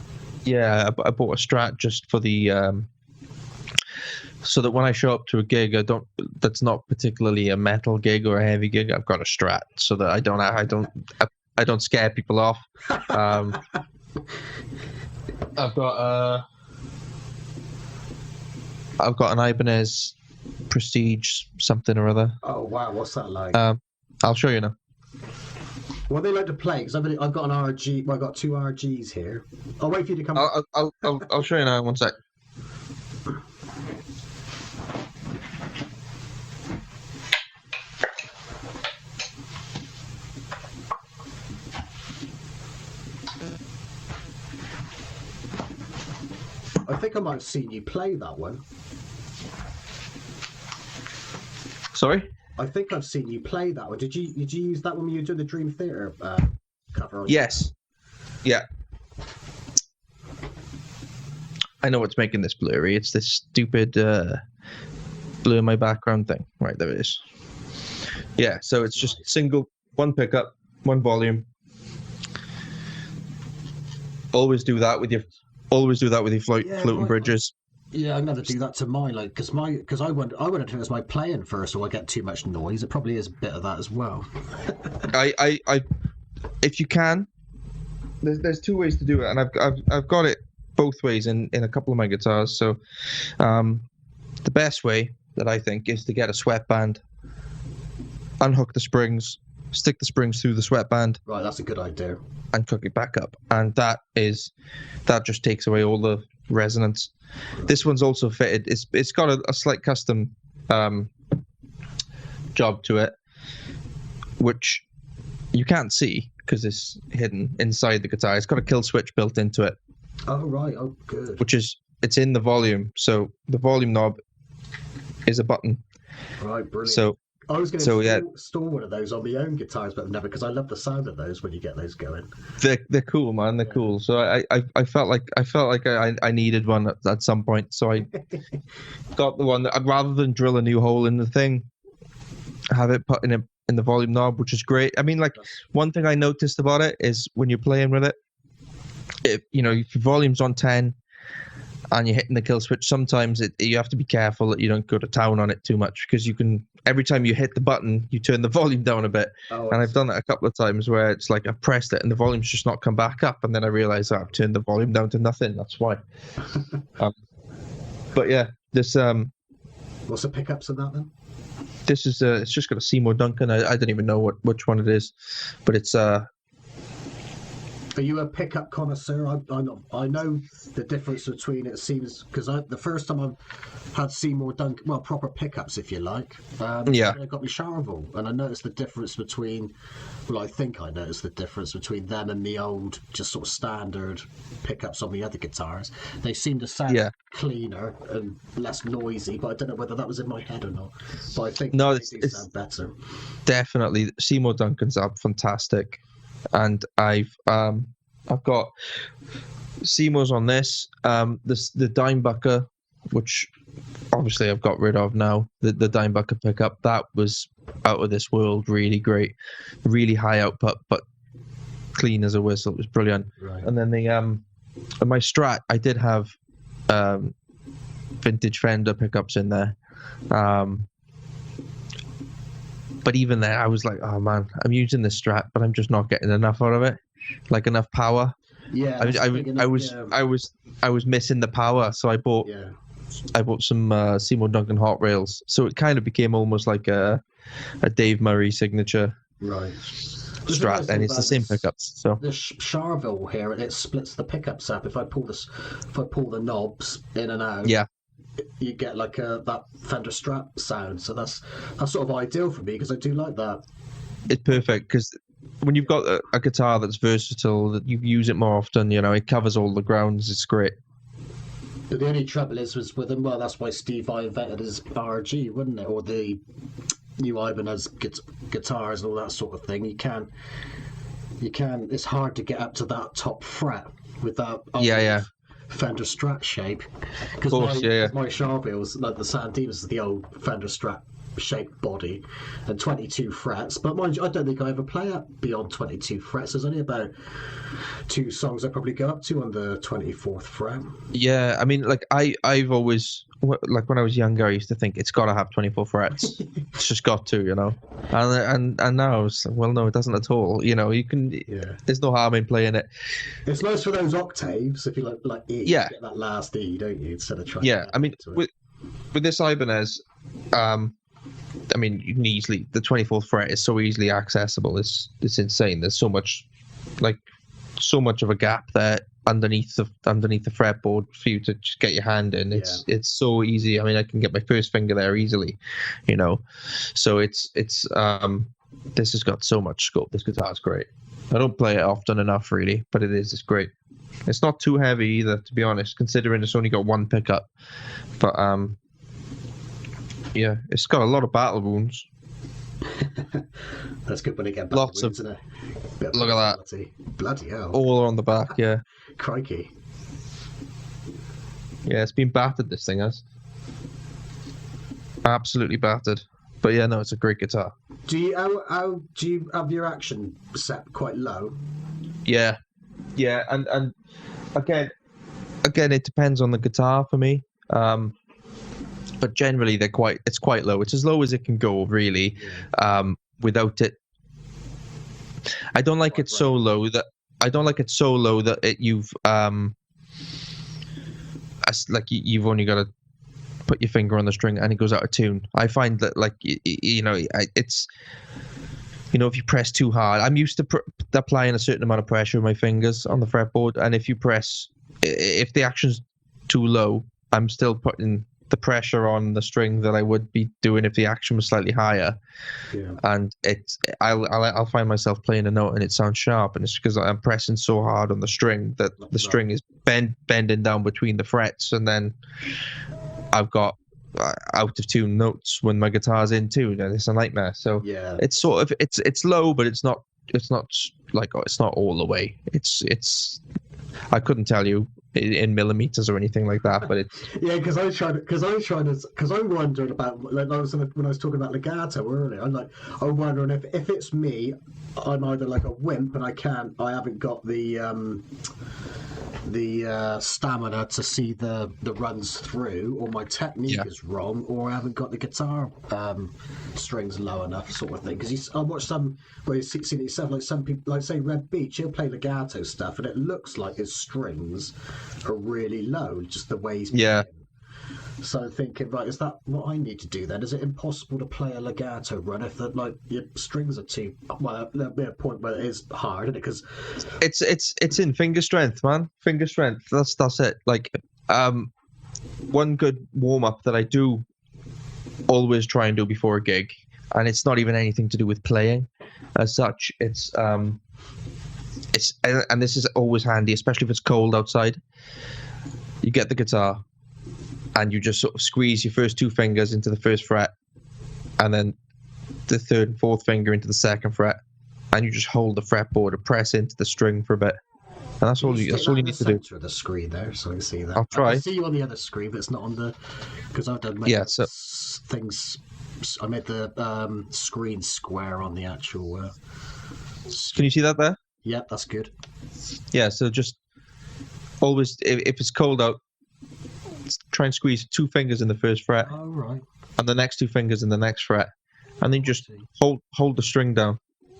Yeah, I bought a Strat just for the so that when I show up to a gig, that's not particularly a metal gig or a heavy gig. I've got a Strat so that I don't scare people off. I've got an Ibanez Prestige something or other. Oh wow, what's that like? I'll show you now. What they like to play? Because I've got an RG. Well, I've got two RGs here. I'll wait for you to come. I'll show you now. One sec. I think I might have seen you play that one. Sorry? I think I've seen you play that one. Did you use that one when you were doing the Dream Theater cover? Yes. Yeah. I know what's making this blurry. It's this stupid blur my background thing. Right, there it is. Yeah, so it's just single, one pickup, one volume. Always do that with your floating bridges. Yeah, I'm gonna do that to mine, like, because I wouldn't do it as my playing first, or I get too much noise. It probably is a bit of that as well. I if you can, there's two ways to do it, and I've got it both ways in a couple of my guitars. So, the best way that I think is to get a sweatband, unhook the springs, stick the springs through the sweatband. Right, that's a good idea. And cook it back up, and that just takes away all the resonance. This one's also fitted. It's got a slight custom job to it, which you can't see because it's hidden inside the guitar. It's got a kill switch built into it. Oh right, oh good. It's in the volume, so the volume knob is a button. Right, brilliant. So I was going to store one of those on my own guitars, but never, because I love the sound of those when you get those going. They're cool, man. They're cool. So I felt like I needed one at some point. So I got the one that rather than drill a new hole in the thing, have it put in the volume knob, which is great. I mean, like, one thing I noticed about it is when you're playing with it, if your volume's on 10 and you're hitting the kill switch, sometimes you have to be careful that you don't go to town on it too much, because you can, every time you hit the button, you turn the volume down a bit. And I've done that a couple of times where it's like I've pressed it and the volume's just not come back up, and then I realize I've turned the volume down to nothing. That's why. But yeah, this what's the pickups of that then? This is it's just got a Seymour Duncan. I don't even know which one it is, but it's Are you a pickup connoisseur? I know the difference between, it seems, because the first time I've had Seymour Duncan, well, proper pickups, if you like, I got me Charvel, and I noticed the difference between, well, I think I noticed the difference between them and the old, just sort of standard pickups on the other guitars. They seem to sound cleaner and less noisy, but I don't know whether that was in my head or not. But I think they do sound better. Definitely, Seymour Duncan's are fantastic. And I've got Seymour's on this. The Dimebucker, which obviously I've got rid of now. The Dimebucker pickup, that was out of this world, really great, really high output, but clean as a whistle. It was brilliant. Right. And then my Strat, I did have vintage Fender pickups in there. But even there, I was like, oh man, I'm using this Strat, but I'm just not getting enough out of it, like enough power. Yeah, I was missing the power, so I bought some Seymour Duncan Hot Rails. So it kind of became almost like a Dave Murray signature Strat, and it's the same pickups. So the Charvel here, it splits the pickups up. If I pull the knobs in and out, you get like that Fender Strat sound. So that's sort of ideal for me, because I do like that. It's perfect, because when you've got a guitar that's versatile, that you use it more often, it covers all the grounds. It's great. But the only trouble was with them. Well, that's why Steve Vai invented his RG, wouldn't it? Or the new Ibanez guitars and all that sort of thing. You can. It's hard to get up to that top fret with that. Fender Strat shape, because my Charville's like the Sandinas is the old Fender Strat shaped body and 22 frets. But mind you, I don't think I ever play it beyond 22 frets. There's only about 2 songs I probably go up to on the 24th fret. Yeah, I mean, like I've always, like when I was younger, I used to think it's got to have 24 frets. It's just got to, you know. And now it's like, well, no, it doesn't at all. You know, you can. Yeah. There's no harm in playing it. It's nice for those octaves. If you like E, Yeah. you get that last E, don't you? Instead of trying. Yeah, to I mean, with this Ibanez, I mean, you can easily, the 24th fret is so easily accessible. It's insane. There's so much of a gap there underneath the fretboard for you to just get your hand in. It's so easy. I mean, I can get my first finger there easily, you know. So it's this has got so much scope. This guitar's great. I don't play it often enough, really, but it's great. It's not too heavy either, to be honest, considering it's only got one pickup. But yeah, it's got a lot of battle wounds. That's good when you get battle Lots wounds, of. isn't it? Look at that. Bloody hell. All on the back, yeah. Crikey. Yeah, it's been battered, this thing has. Absolutely battered. But yeah, no, it's a great guitar. Do you have your action set quite low? Yeah. Yeah, and again, it depends on the guitar for me. But generally it's quite low. It's as low as it can go, really. Without it, I don't like it so low that you've only got to put your finger on the string and it goes out of tune. I find that, like, it's, you know, if you press too hard, I'm used to applying a certain amount of pressure with my fingers on the fretboard, and if the action's too low, I'm still putting the pressure on the string that I would be doing if the action was slightly higher. Yeah. And I'll find myself playing a note and it sounds sharp, and it's because I'm pressing so hard on the string that the string is bending down between the frets, and then I've got out of tune notes when my guitar's in tune, and it's a nightmare. So yeah, it's sort of it's low, but it's not like, it's not all the way. It's I couldn't tell you in millimeters or anything like that, but it's yeah, because I'm wondering about, like, when I was talking about legato earlier, I'm wondering if it's me, I'm either like a wimp and I haven't got the stamina to see the runs through, or my technique is wrong, or I haven't got the guitar strings low enough, sort of thing. Because I watched some where you've seen it yourself, like some people, like say Red Beach, he'll play legato stuff and it looks like his strings are really low, just the way he's playing. So I'm thinking, right, is that what I need to do then? Is it impossible to play a legato run if your strings are too, well, there'll be a point where it is hard, isn't it? Because it's in finger strength, man. Finger strength. That's it. Like, one good warm up that I do always try and do before a gig, and it's not even anything to do with playing as such. It's and this is always handy, especially if it's cold outside. You get the guitar and you just sort of squeeze your first 2 fingers into the first fret, and then the 3rd and 4th finger into the 2nd fret, and you just hold the fretboard and press into the string for a bit. And that's all you need to do. Of the screen there, so I can see that. I'll try. I see you on the other screen, but it's not on the, because I've done things. I made the screen square on the actual. Can you see that there? Yeah, that's good. Yeah, so just always, if it's cold out, try and squeeze 2 fingers in the first fret. Oh, right. And the next 2 fingers in the next fret, and then just hold the string down.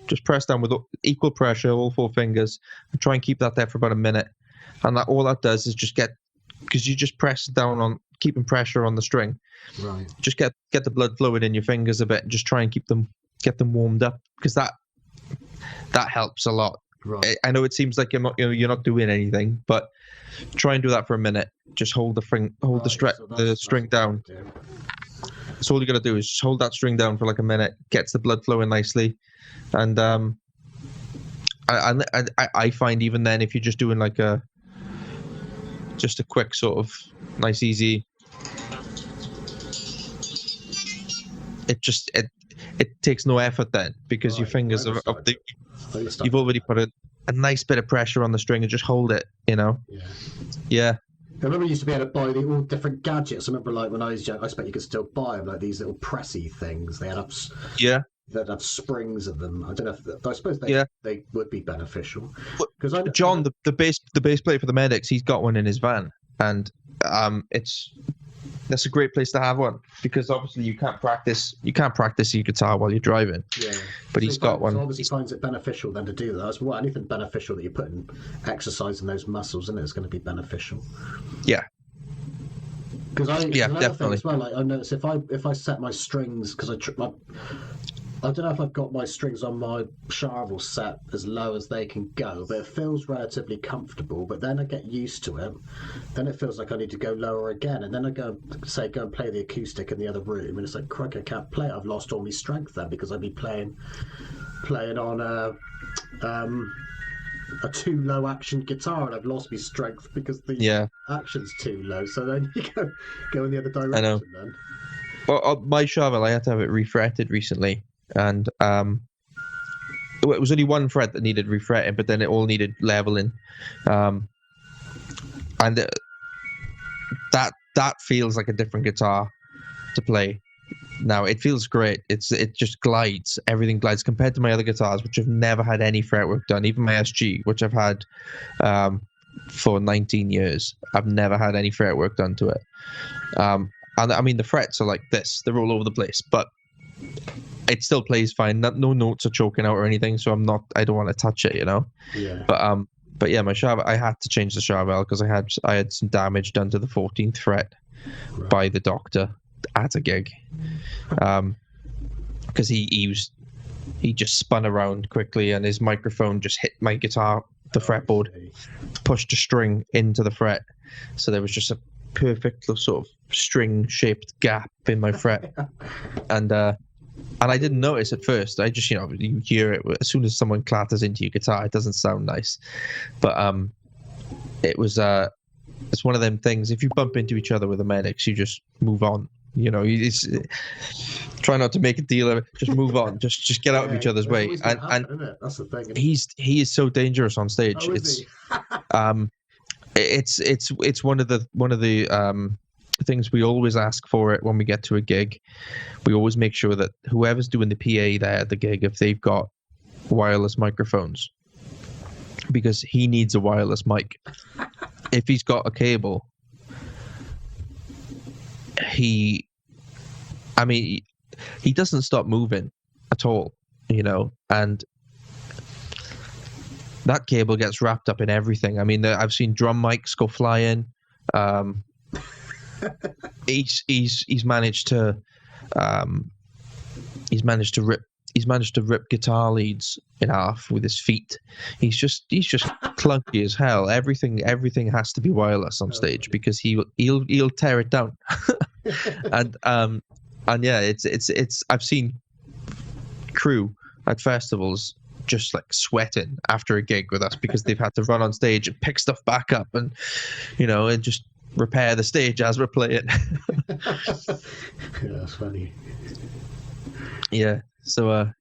Just press down with equal pressure, all 4 fingers, and try and keep that there for about a minute. And all that does is just because you just press down on keeping pressure on the string. Right. Just get the blood flowing in your fingers a bit, and just try and get them warmed up, because that helps a lot. Right. I know it seems like you're not doing anything, but try and do that for a minute. Just hold the string down. That's all you got to do, is just hold that string down for like a minute. Gets the blood flowing nicely, and I find even then, if you're just doing like just a quick sort of nice easy, it takes no effort then, because your fingers you've already put a nice bit of pressure on the string, and just hold it, you know. Yeah. remember you used to be able to buy all different gadgets. I remember like when I was young, I expect you could still buy them, like these little pressy things. Yeah, They'd have springs in them. I don't know if I suppose yeah. they would be beneficial But because John, the bass player for the Medics, he's got one in his van, and that's a great place to have one because obviously you can't practice your guitar while you're driving. Yeah, but he's got one. So obviously finds it beneficial then to do that. That's what anything beneficial that you put in exercising those muscles, and it's going to be beneficial. Yeah. Because definitely. As well, like I notice if I set my strings because I don't know if I've got my strings on my Charvel set as low as they can go, but it feels relatively comfortable. But then I get used to it. Then it feels like I need to go lower again. And then I go and play the acoustic in the other room. And it's like, crap, I can't play it. I've lost all my strength then because I'd be playing on a too low action guitar and I've lost my strength because the action's too low. So then you go in the other direction. I know. Then. Well, my Charvel, I had to have it refretted recently. And it was only one fret that needed refretting, but then it all needed leveling, and that feels like a different guitar to play. Now it feels great. It just glides. Everything glides compared to my other guitars, which have never had any fretwork done. Even my SG, which I've had for 19 years, I've never had any fretwork done to it. And I mean the frets are like this; they're all over the place, but it still plays fine. No notes are choking out or anything, so I don't want to touch it, you know. Yeah. But yeah, my Charvel, I had to change the Charvel because I had some damage done to the 14th fret by the doctor at a gig, because he just spun around quickly and his microphone just hit my guitar, the fretboard, pushed a string into the fret, so there was just a perfect sort of string-shaped gap in my fret, and I didn't notice at first. I just, you hear it as soon as someone clatters into your guitar. It doesn't sound nice, but it's one of them things. If you bump into each other with the Medics, you just move on. You try not to make a deal of it. Just move on. Just get out of each other's way. And that's the thing. He is so dangerous on stage. Oh, is he? It's one of the things we always ask for it when we get to a gig. We always make sure that whoever's doing the PA there at the gig, if they've got wireless microphones, because he needs a wireless mic. If he's got a cable, he doesn't stop moving at all, and that cable gets wrapped up in everything. I mean, I've seen drum mics go flying. He's managed to rip guitar leads in half with his feet. He's just clunky as hell. Everything has to be wireless on stage because he'll tear it down. and yeah, it's I've seen crew at festivals just like sweating after a gig with us because they've had to run on stage and pick stuff back up and and just repair the stage as we're playing. Yeah, that's funny. Yeah. So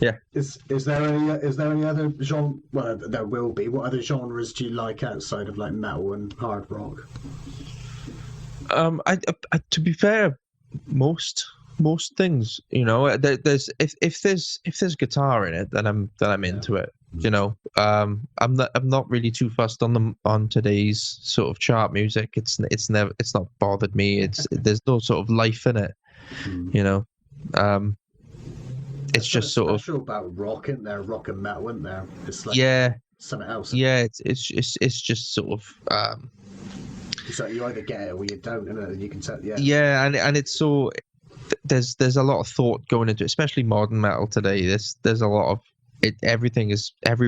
yeah. Is there any other genre? Well, there will be. What other genres do you like outside of like metal and hard rock? I to be fair, most things, there's if there's guitar in it, then I'm into it. I'm not really too fussed on today's sort of chart music. It's not bothered me. There's no sort of life in it. It's just sort of about rock, isn't there? Rock and metal, isn't there? It's like something else. Yeah, it's just sort of so you either get it or you don't, and you can tell. Yeah. Yeah, and it's so there's a lot of thought going into it, especially modern metal today. There's a lot of it. Every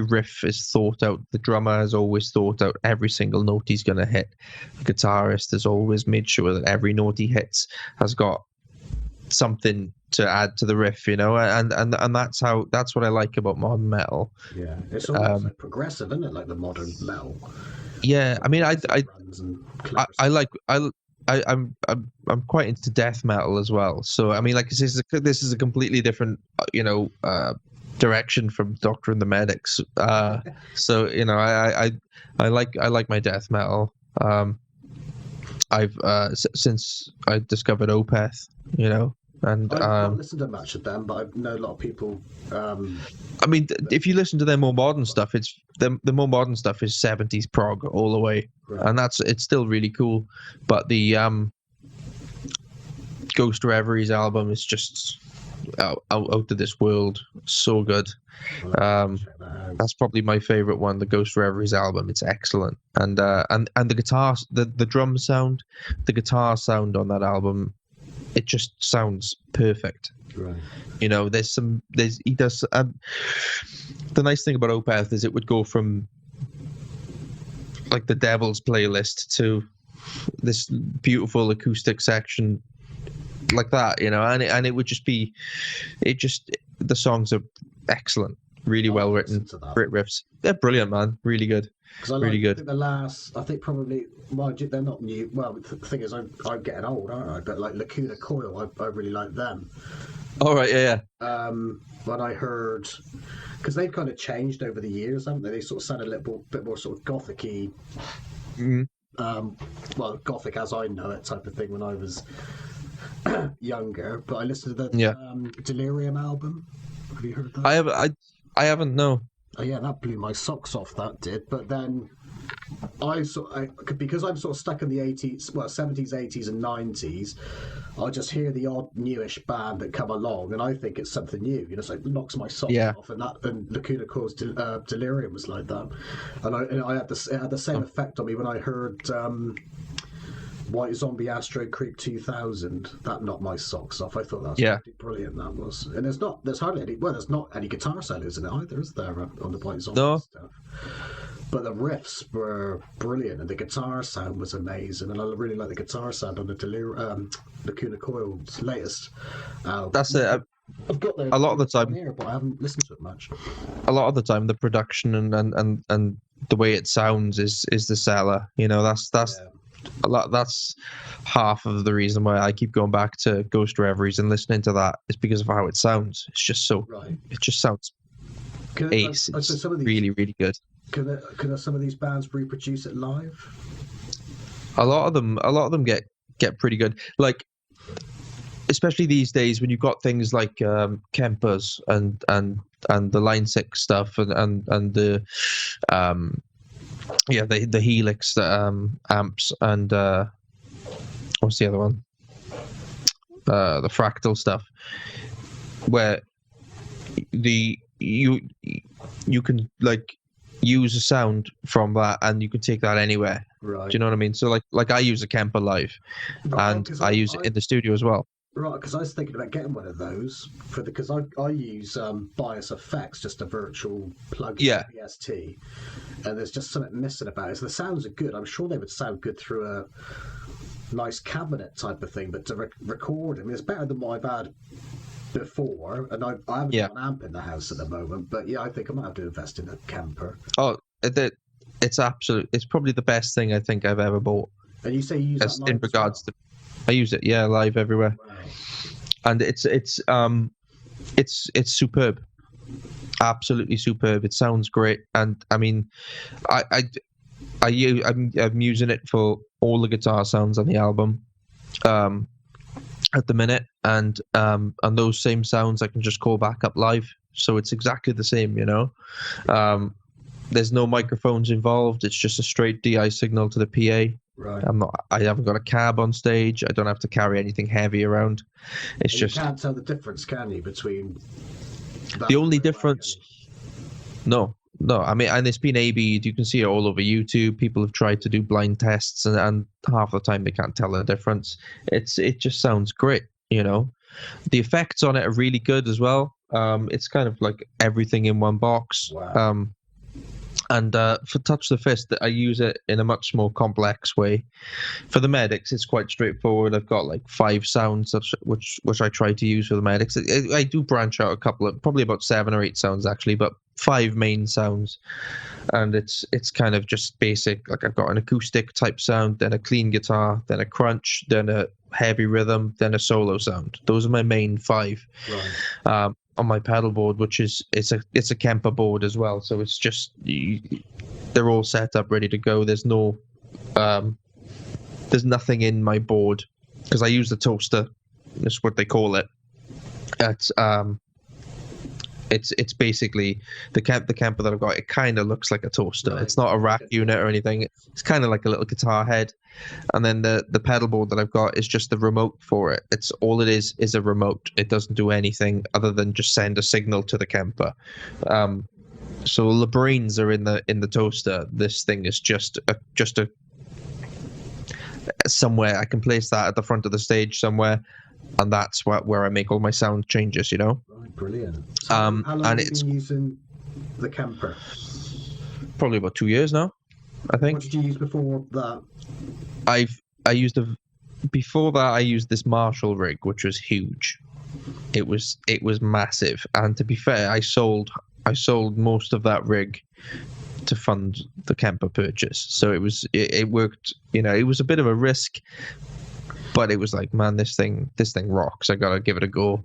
riff is thought out. The drummer has always thought out every single note he's going to hit. The guitarist has always made sure that every note he hits has got something to add to the riff, and that's what I like about modern metal. Yeah, it's almost like progressive, isn't it? Like the modern metal. Yeah, I mean, I'm quite into death metal as well. So I mean, like this is a completely different, direction from Doctor and the Medics. So I like my death metal. I've since I discovered Opeth, you know, and I've not listened to much of them, but I know a lot of people. I mean, if you listen to their more modern stuff, it's the more modern stuff is 70s prog all the way, Right. and it's still really cool. But the Ghost Reveries album is just out of this world, so good. Check that out. That's probably my favorite one, the Ghost Reveries album. It's excellent, and the guitar, the drum sound, the guitar sound on that album, it just sounds perfect. Right. You know, he does. The nice thing about Opeth is it would go from like the Devil's playlist to this beautiful acoustic section like that, you know, and it would just be, the songs are excellent, really well written, great riffs. They're brilliant, man, really good. Really good. I think probably, well, they're not new. Well, the thing is, I'm getting old, aren't I? But like Lacuna Coil, I really like them. All right, yeah. When I heard, because they've kind of changed over the years, haven't they? They sort of sound a little bit more sort of gothic-y. Well, gothic as I know it type of thing when I was younger. But I listened to the Delirium album. Have you heard that? I haven't, no. Oh yeah, that blew my socks off. That did. But then because I'm sort of stuck in the 80s, well, 70s, 80s, and 90s. I'll just hear the odd newish band that come along, and I think it's something new. You know, so it knocks my socks off. And Lacuna Coil's Delirium was like that. And I had it had the same effect on me when I heard White Zombie Astro Creep 2000. That knocked my socks off. I thought that was pretty brilliant. That was, and there's hardly any. Well, there's not any guitar solos in it either, is there? On the White Zombie stuff. But the riffs were brilliant, and the guitar sound was amazing. And I really like the guitar sound on the Lacuna Coil's latest album. That's it. I've got a lot of the time here, but I haven't listened to it much. A lot of the time, the production and the way it sounds is the seller. You know, that's a lot. That's half of the reason why I keep going back to Ghost Reveries and listening to that is because of how it sounds. It's just so. Right. It just sounds ace. It's really, really good. Can some of these bands reproduce it live? A lot of them get pretty good. Like, especially these days when you've got things like Kempers and the Line 6 stuff and the the Helix amps and what's the other one? The Fractal stuff, where you can like use a sound from that and you can take that anywhere. Right. Do you know what I mean? So like I use a Kemper live, and I use it in the studio as well. Right, because I was thinking about getting one of those because I use Bias Effects, just a virtual plug in BST, and there's just something missing about it. So the sounds are good. I'm sure they would sound good through a nice cabinet type of thing, but to record, I mean, it's better than what I've had before, and I haven't got an amp in the house at the moment, but yeah, I think I might have to invest in a Kemper. Oh, it's probably the best thing I think I've ever bought. And you say you use that live in regards to, I use it, live everywhere. Wow. And it's superb, absolutely superb. It sounds great, and I mean, I'm using it for all the guitar sounds on the album. At the minute, and those same sounds I can just call back up live, so it's exactly the same, you know. There's no microphones involved. It's just a straight DI signal to the PA. Right. I haven't got a cab on stage. I don't have to carry anything heavy around. It's just, you can't tell the difference, can you, between the only difference? No. I mean, and it's been A/B'd. You can see it all over YouTube. People have tried to do blind tests, and half the time they can't tell the difference. It just sounds great, you know. The effects on it are really good as well. It's kind of like everything in one box. Wow. And for Touch the Fist, I use it in a much more complex way. For the Medics, it's quite straightforward. I've got like 5 sounds, which I try to use for the Medics. I do branch out a couple of, probably about 7 or 8 sounds actually, but 5 main sounds. And it's kind of just basic. Like I've got an acoustic type sound, then a clean guitar, then a crunch, then a heavy rhythm, then a solo sound. Those are my main 5. Right. On my pedal board, which is it's a Kemper board as well, so it's just they're all set up ready to go. There's no there's nothing in my board because I use the toaster. That's what they call it. It's basically the camper that I've got. It kind of looks like a toaster. Right. It's not a rack unit or anything. It's kind of like a little guitar head, and then the pedal board that I've got is just the remote for it. It's all it is a remote. It doesn't do anything other than just send a signal to the camper. So the brains are in the toaster. This thing is just a somewhere I can place that at the front of the stage somewhere. And that's where I make all my sound changes, you know. Right, brilliant. So how long have you been using the camper? Probably about 2 years now, I think. What did you use before that? Before that I used this Marshall rig, which was huge. It was massive, and to be fair, I sold most of that rig to fund the camper purchase. So it worked. You know, it was a bit of a risk. But it was like, man, this thing rocks. I gotta give it a go.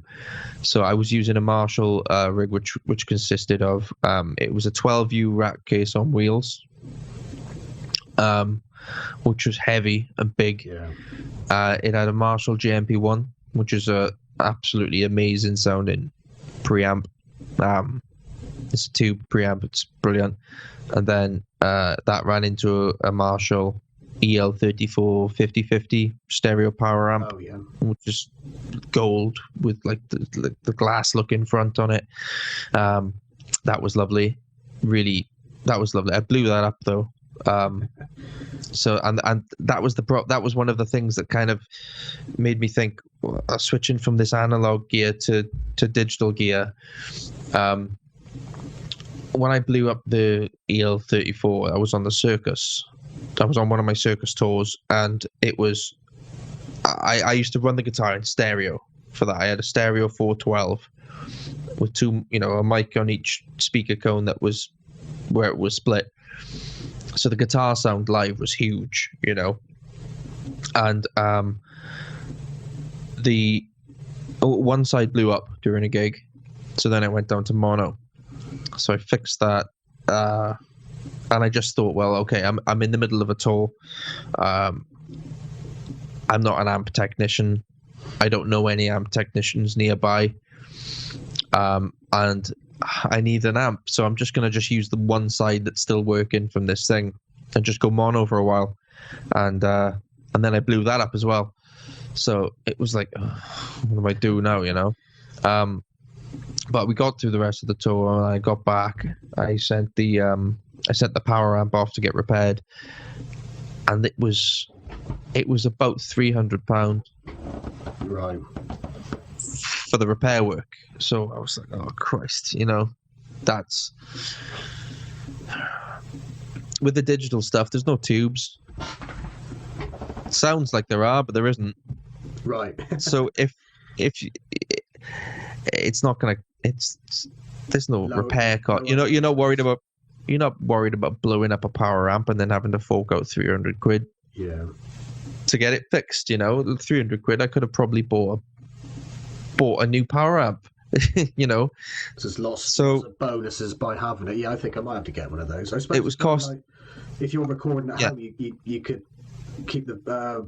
So I was using a Marshall rig, which consisted of it was a 12U rack case on wheels, which was heavy and big. Yeah. It had a Marshall JMP1, which is a absolutely amazing sounding preamp. It's a tube preamp. It's brilliant. And then that ran into a Marshall EL34 5050 stereo power amp, which is gold with like the glass look in front on it. That was lovely. Really, that was lovely. I blew that up though. So and that was that was one of the things that kind of made me think, switching from this analog gear to digital gear. When I blew up the EL34, I was on the circus. I was on one of my circus tours, and it was I used to run the guitar in stereo for that. I had a stereo 412 with two, a mic on each speaker cone that was where it was split. So the guitar sound live was huge, and the one side blew up during a gig, so then I went down to mono. So I fixed that. And I just thought, well, okay, I'm in the middle of a tour. I'm not an amp technician. I don't know any amp technicians nearby. And I need an amp, so I'm just going to use the one side that's still working from this thing and just go mono for a while. And then I blew that up as well. So it was like, what do I do now, But we got through the rest of the tour, and I got back. I sent the power amp off to get repaired, and it was about £300, right, for the repair work. So I was like, oh Christ, that's with the digital stuff. There's no tubes. It sounds like there are, but there isn't. Right. So if you, it's not gonna. There's no repair cost. You're not worried about blowing up a power amp and then having to fork out £300. Yeah. to get it fixed. 300 quid. I could have probably bought a new power amp. There's lots of bonuses by having it. Yeah, I think I might have to get one of those. I suppose it was cost. If you're recording at home, you could keep the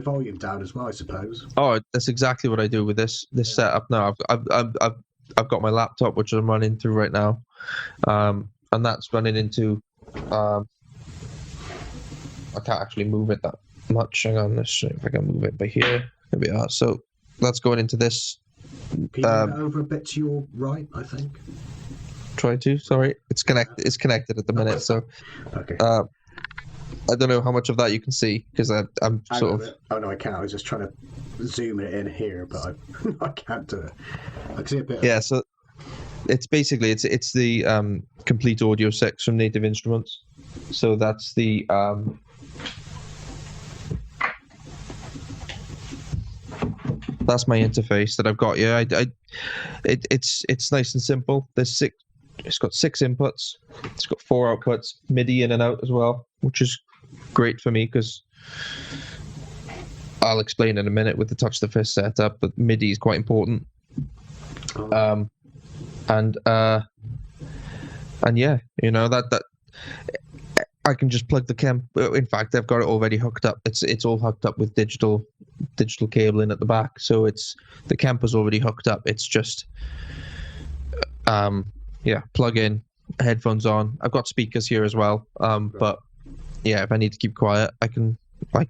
volume down as well, I suppose. Oh, that's exactly what I do with this setup now. I've got my laptop, which I'm running through right now, and that's running into. I can't actually move it that much. Hang on, let's see if I can move it by here. There we are. So that's going into this. Can you move it over a bit to your right, I think? Try to. Sorry, it's connected. It's connected at the minute. So, okay. I don't know how much of that you can see because I'm sort of. Oh no, I can't. I was just trying to zoom it in here, but I can't do it. I can see a bit. Yeah, so it's basically it's the complete audio 6 from Native Instruments. So that's the that's my interface that I've got. Yeah, it's nice and simple. It's got 6 inputs. It's got 4 outputs, MIDI in and out as well, which is great for me because I'll explain in a minute with the Touch the Fist setup, but MIDI is quite important. And yeah, that I can just plug the Kemp. In fact, I've got it already hooked up. It's all hooked up with digital cabling at the back, so the Kemper's already hooked up. It's just plug in, headphones on. I've got speakers here as well. But yeah, if I need to keep quiet, I can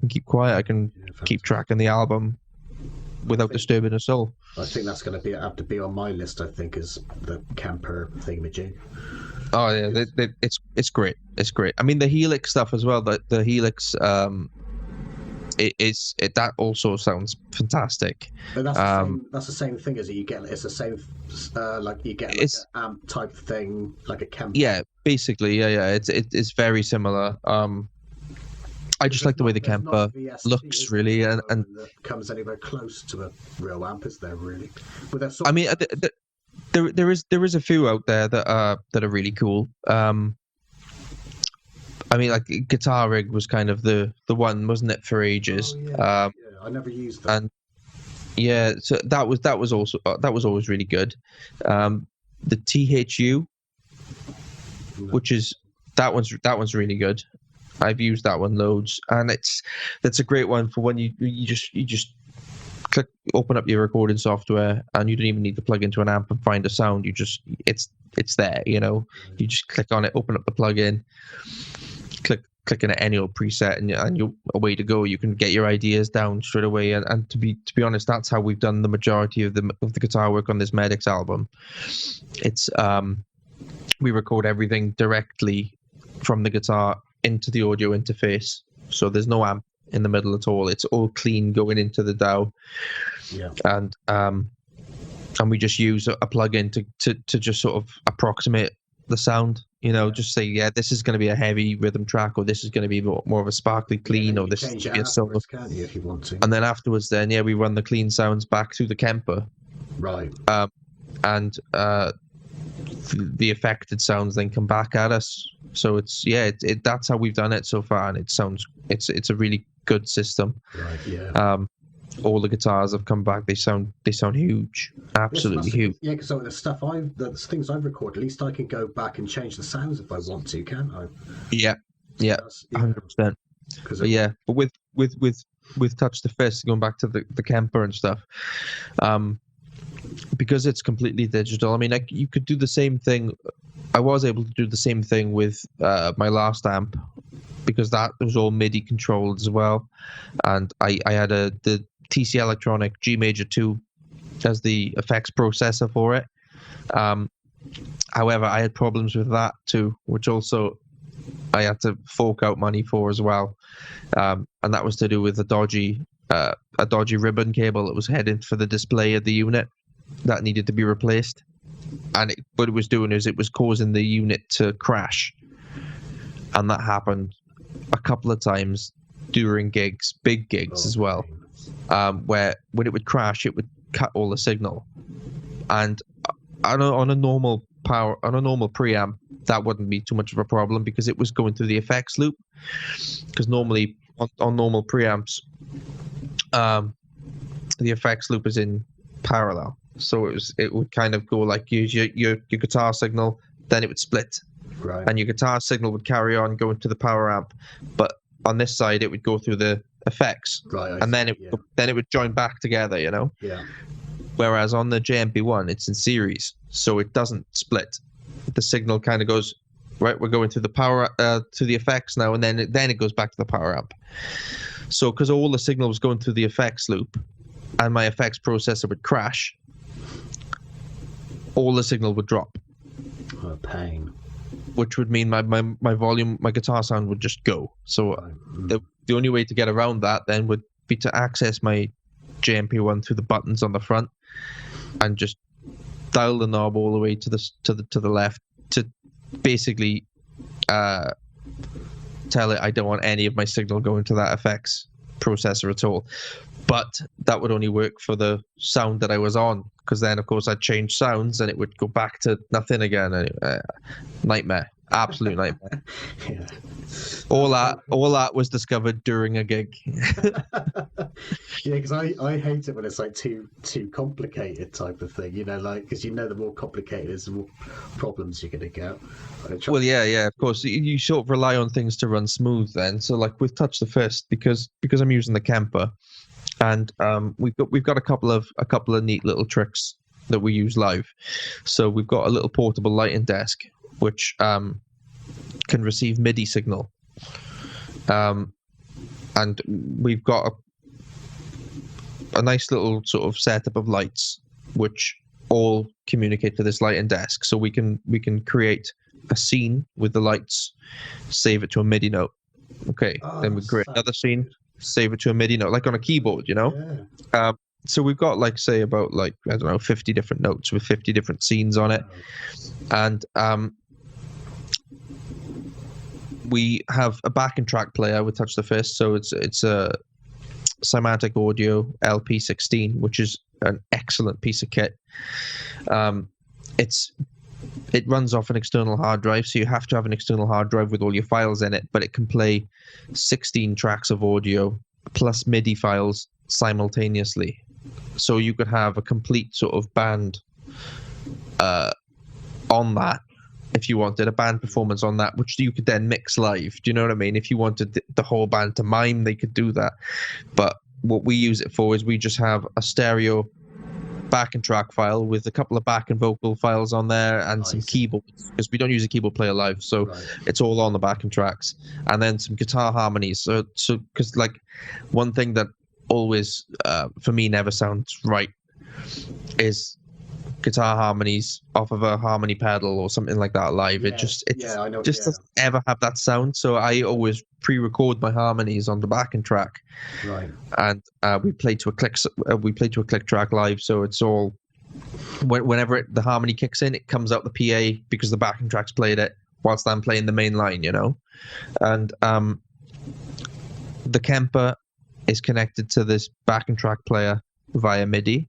keep quiet. I can keep tracking the album without disturbing a soul. I think that's going to have to be on my list. I think is the Kemper thingamajig. Oh yeah, it's great. It's great. I mean, the Helix stuff as well. The Helix, that also sounds fantastic. But that's the same thing as you get. It's the same, like you get like an amp type thing, like a Kemper. Yeah, basically, yeah. It's very similar. I just like the way the Kemper looks, really, and that comes anywhere close to a real amp, is there really? I mean, there is a few out there that are really cool. I mean, like Guitar Rig was kind of the one, wasn't it, for ages? Oh, yeah. I never used that. And yeah, so that was always really good. The THU, which is that one's really good. I've used that one loads, and that's a great one for when you just open up your recording software, and you don't even need to plug into an amp and find a sound. It's there, you know. You just click on it, open up the plugin, click in any old preset, and you're away to go. You can get your ideas down straight away. And to be honest, that's how we've done the majority of the guitar work on this Medics album. It's we record everything directly from the guitar into the audio interface, so there's no amp in the middle at all. It's all clean going into the DAW. Yeah. And we just use a plugin to just sort of approximate the sound, you know. Just say, yeah, this is going to be a heavy rhythm track, or this is going to be more of a sparkly clean, or this is going to be a solo. Can't you, if you want to? And then afterwards, we run the clean sounds back through the Kemper, right? And the affected sounds then come back at us. So that's how we've done it so far, and it's a really good system. Right. Yeah. All the guitars have come back. They sound huge, absolutely huge. Yeah, because the things I've recorded, at least I can go back and change the sounds if I want to, can't I? Yeah, 100%. But with Touch the Fist, going back to the Kemper and stuff, because it's completely digital. I mean, you could do the same thing. I was able to do the same thing with my last amp, because that was all MIDI controlled as well, and I had the TC Electronic G Major 2 as the effects processor for it. However, I had problems with that too, which also I had to fork out money for as well, and that was to do with a dodgy ribbon cable that was heading for the display of the unit that needed to be replaced. And what it was doing is it was causing the unit to crash, and that happened a couple of times during gigs, big gigs as well, where when it would crash, it would cut all the signal. And on a normal preamp, that wouldn't be too much of a problem, because it was going through the effects loop. Because normally on normal preamps, the effects loop is in parallel. So it would kind of go like your guitar signal, then it would split, right, and your guitar signal would carry on going to the power amp, but on this side it would go through the effects, right, and then it would join back together, you know. Yeah. Whereas on the JMP1, it's in series, so it doesn't split. The signal kind of goes right. We're going to the power to the effects now, and then it goes back to the power amp. So because all the signal was going through the effects loop, and my effects processor would crash, all the signal would drop. Oh, pain. Which would mean my volume, my guitar sound would just go. So the only way to get around that then would be to access my JMP1 through the buttons on the front, and just dial the knob all the way to the left to basically tell it I don't want any of my signal going to that effects processor at all. But that would only work for the sound that I was on, because then, of course, I'd change sounds and it would go back to nothing again. Nightmare. Absolute nightmare. Yeah. All that was discovered during a gig. Yeah, because I hate it when it's like too complicated type of thing, like, because the more complicated it is, the more problems you're gonna get. Well, yeah, of course. You sort of rely on things to run smooth then. So like with Touch the Fist, because I'm using the Kemper, and we've got a couple of neat little tricks that we use live. So we've got a little portable lighting desk which can receive MIDI signal. And we've got a nice little sort of setup of lights which all communicate to this lighting desk. So we can create a scene with the lights, save it to a MIDI note. Okay, then we create another scene, save it to a MIDI note, like on a keyboard, Yeah. So we've got like, say, about like, I don't know, 50 different notes with 50 different scenes on it. And we have a backing track player with Touch the Fist. So it's a Cymatic Audio LP16, which is an excellent piece of kit. It runs off an external hard drive, so you have to have an external hard drive with all your files in it, but it can play 16 tracks of audio plus MIDI files simultaneously. So you could have a complete sort of band on that, if you wanted a band performance on that, which you could then mix live. Do you know what I mean? If you wanted the whole band to mime, they could do that. But what we use it for is we just have a stereo backing track file with a couple of back and vocal files on there and some keyboards, because we don't use a keyboard player live, so it's all on the backing tracks, and then some guitar harmonies. So because like one thing that always for me never sounds right is guitar harmonies off of a harmony pedal or something like that live. It just doesn't ever have that sound. So I always pre-record my harmonies on the backing track, right? And we play to a click track live. So it's all whenever the harmony kicks in, it comes out the PA because the backing track's played it whilst I'm playing the main line, And the Kemper is connected to this backing track player via MIDI.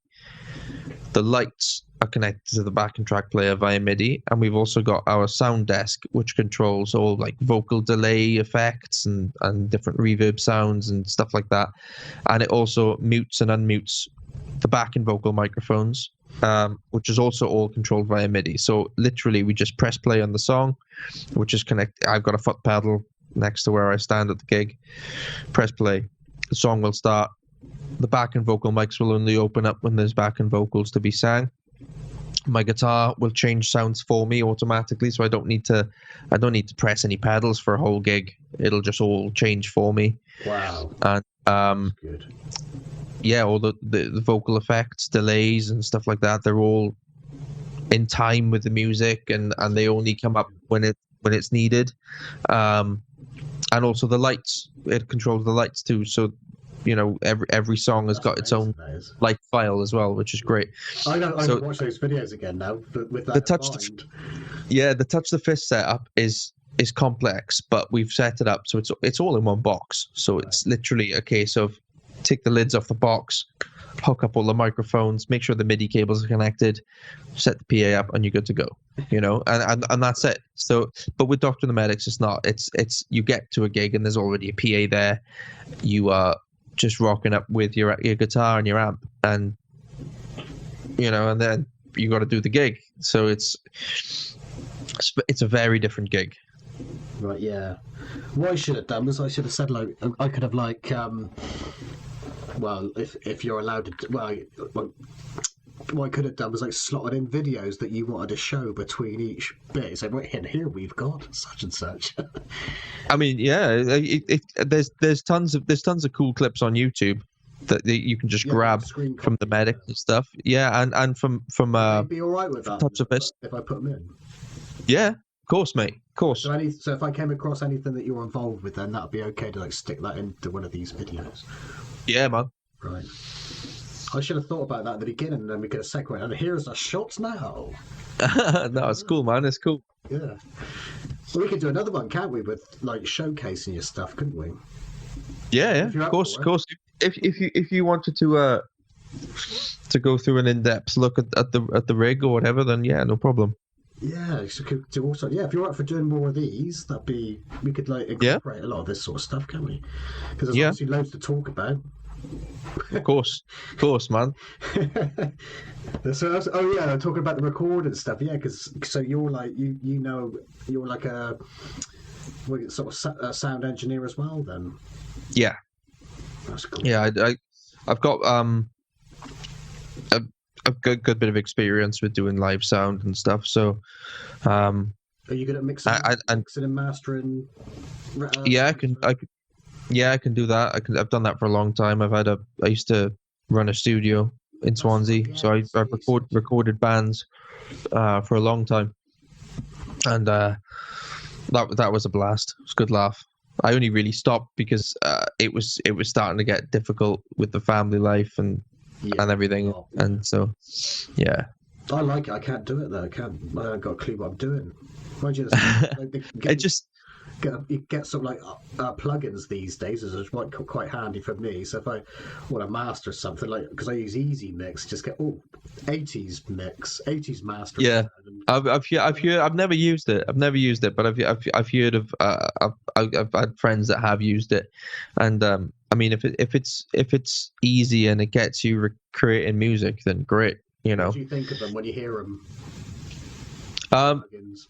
The lights are connected to the backing track player via MIDI, and we've also got our sound desk, which controls all like vocal delay effects and different reverb sounds and stuff like that. And it also mutes and unmutes the backing vocal microphones, which is also all controlled via MIDI. So literally, we just press play on the song, which is connected. I've got a foot pedal next to where I stand at the gig. Press play, the song will start. The backing vocal mics will only open up when there's backing vocals to be sang. My guitar will change sounds for me automatically, so I don't need to press any pedals for a whole gig. It'll just all change for me. Wow. And good. Yeah, all the vocal effects, delays and stuff like that, they're all in time with the music, and they only come up when it's needed. And also the lights, it controls the lights too, so every song has got its own light file as well, which is great. I can watch those videos again now, but with that the Touch the Fist setup is complex, but we've set it up so it's all in one box. So it's literally a case of take the lids off the box, hook up all the microphones, make sure the MIDI cables are connected, set the PA up, and you're good to go. And that's it. So, but with Doctor and the Medics, it's not. It's you get to a gig and there's already a PA there. You are just rocking up with your guitar and your amp, and and then you got to do the gig. So it's a very different gig. Right. Yeah. What I should have done was I should have said like I could have like well, if you're allowed to, well, what I could have done was like slotted in videos that you wanted to show between each bit. So right here we've got such and such. I mean, yeah, there's tons of cool clips on YouTube that you can just grab from the Medic and stuff. Yeah, and from be all right with that Touch the Fist if I put them in. Yeah, of course, mate. Of course. So if I came across anything that you're involved with, then that'd be okay to like stick that into one of these videos. Yeah, man. Right. I should have thought about that at the beginning, and then we could have segued. And here's a shot now. No, it's cool, man. It's cool. Yeah. Well, we could do another one, can't we? With like showcasing your stuff, couldn't we? Yeah. Of course. If you wanted to go through an in-depth look at the rig or whatever, then yeah, no problem. Yeah, so could do also. Yeah, if you're up for doing more of these, we could like Yeah, incorporate a lot of this sort of stuff, can we? Because there's yeah, obviously loads to talk about. of course, man. Oh yeah, talking about the recording stuff. Yeah, because so you're like you're like sort of a sound engineer as well. Then Yeah, that's cool. yeah. I've got a, a good bit of experience with doing live sound and stuff. So, um, Are you good at mixing, and mixing and mastering? yeah, I can do that. I've done that for a long time. I used to run a studio in Swansea, so I've recorded bands for a long time, and that was a blast. It was a good laugh. I only really stopped because it was starting to get difficult with the family life and everything, and so yeah. I like it. I can't do it though. I haven't got a clue what I'm doing. Mind you, It just you get some like plugins these days, is quite handy for me. So if I want to master something, like because I use Easy Mix, just get 80s mix, 80s master. yeah. I've never used it. But I've heard of. I've had friends that have used it, and I mean, if it's easy and it gets you creating music, then great. You know. What do you think of them when you hear them? Plugins.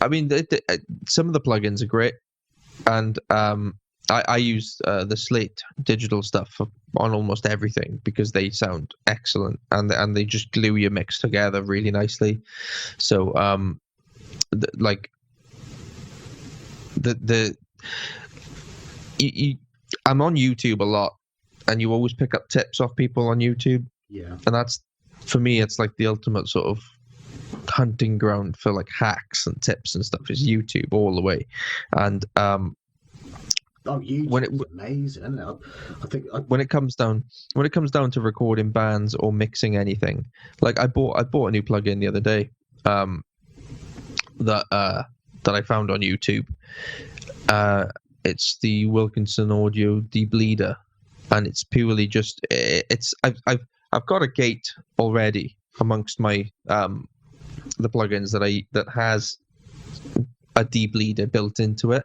I mean, some of the plugins are great, and I use the Slate digital stuff on almost everything because they sound excellent, and they just glue your mix together really nicely. So like I'm on YouTube a lot, and you always pick up tips off people on YouTube. Yeah, and that's, for me, it's like the ultimate sort of hunting ground for like hacks and tips and stuff is YouTube all the way. And YouTube's amazing, isn't it? I think when it comes down to recording bands or mixing anything, like I bought a new plugin the other day that I found on YouTube. It's the Wilkinson Audio Debleeder, and it's purely just I've got a gate already amongst my the plugins that has a debleeder built into it,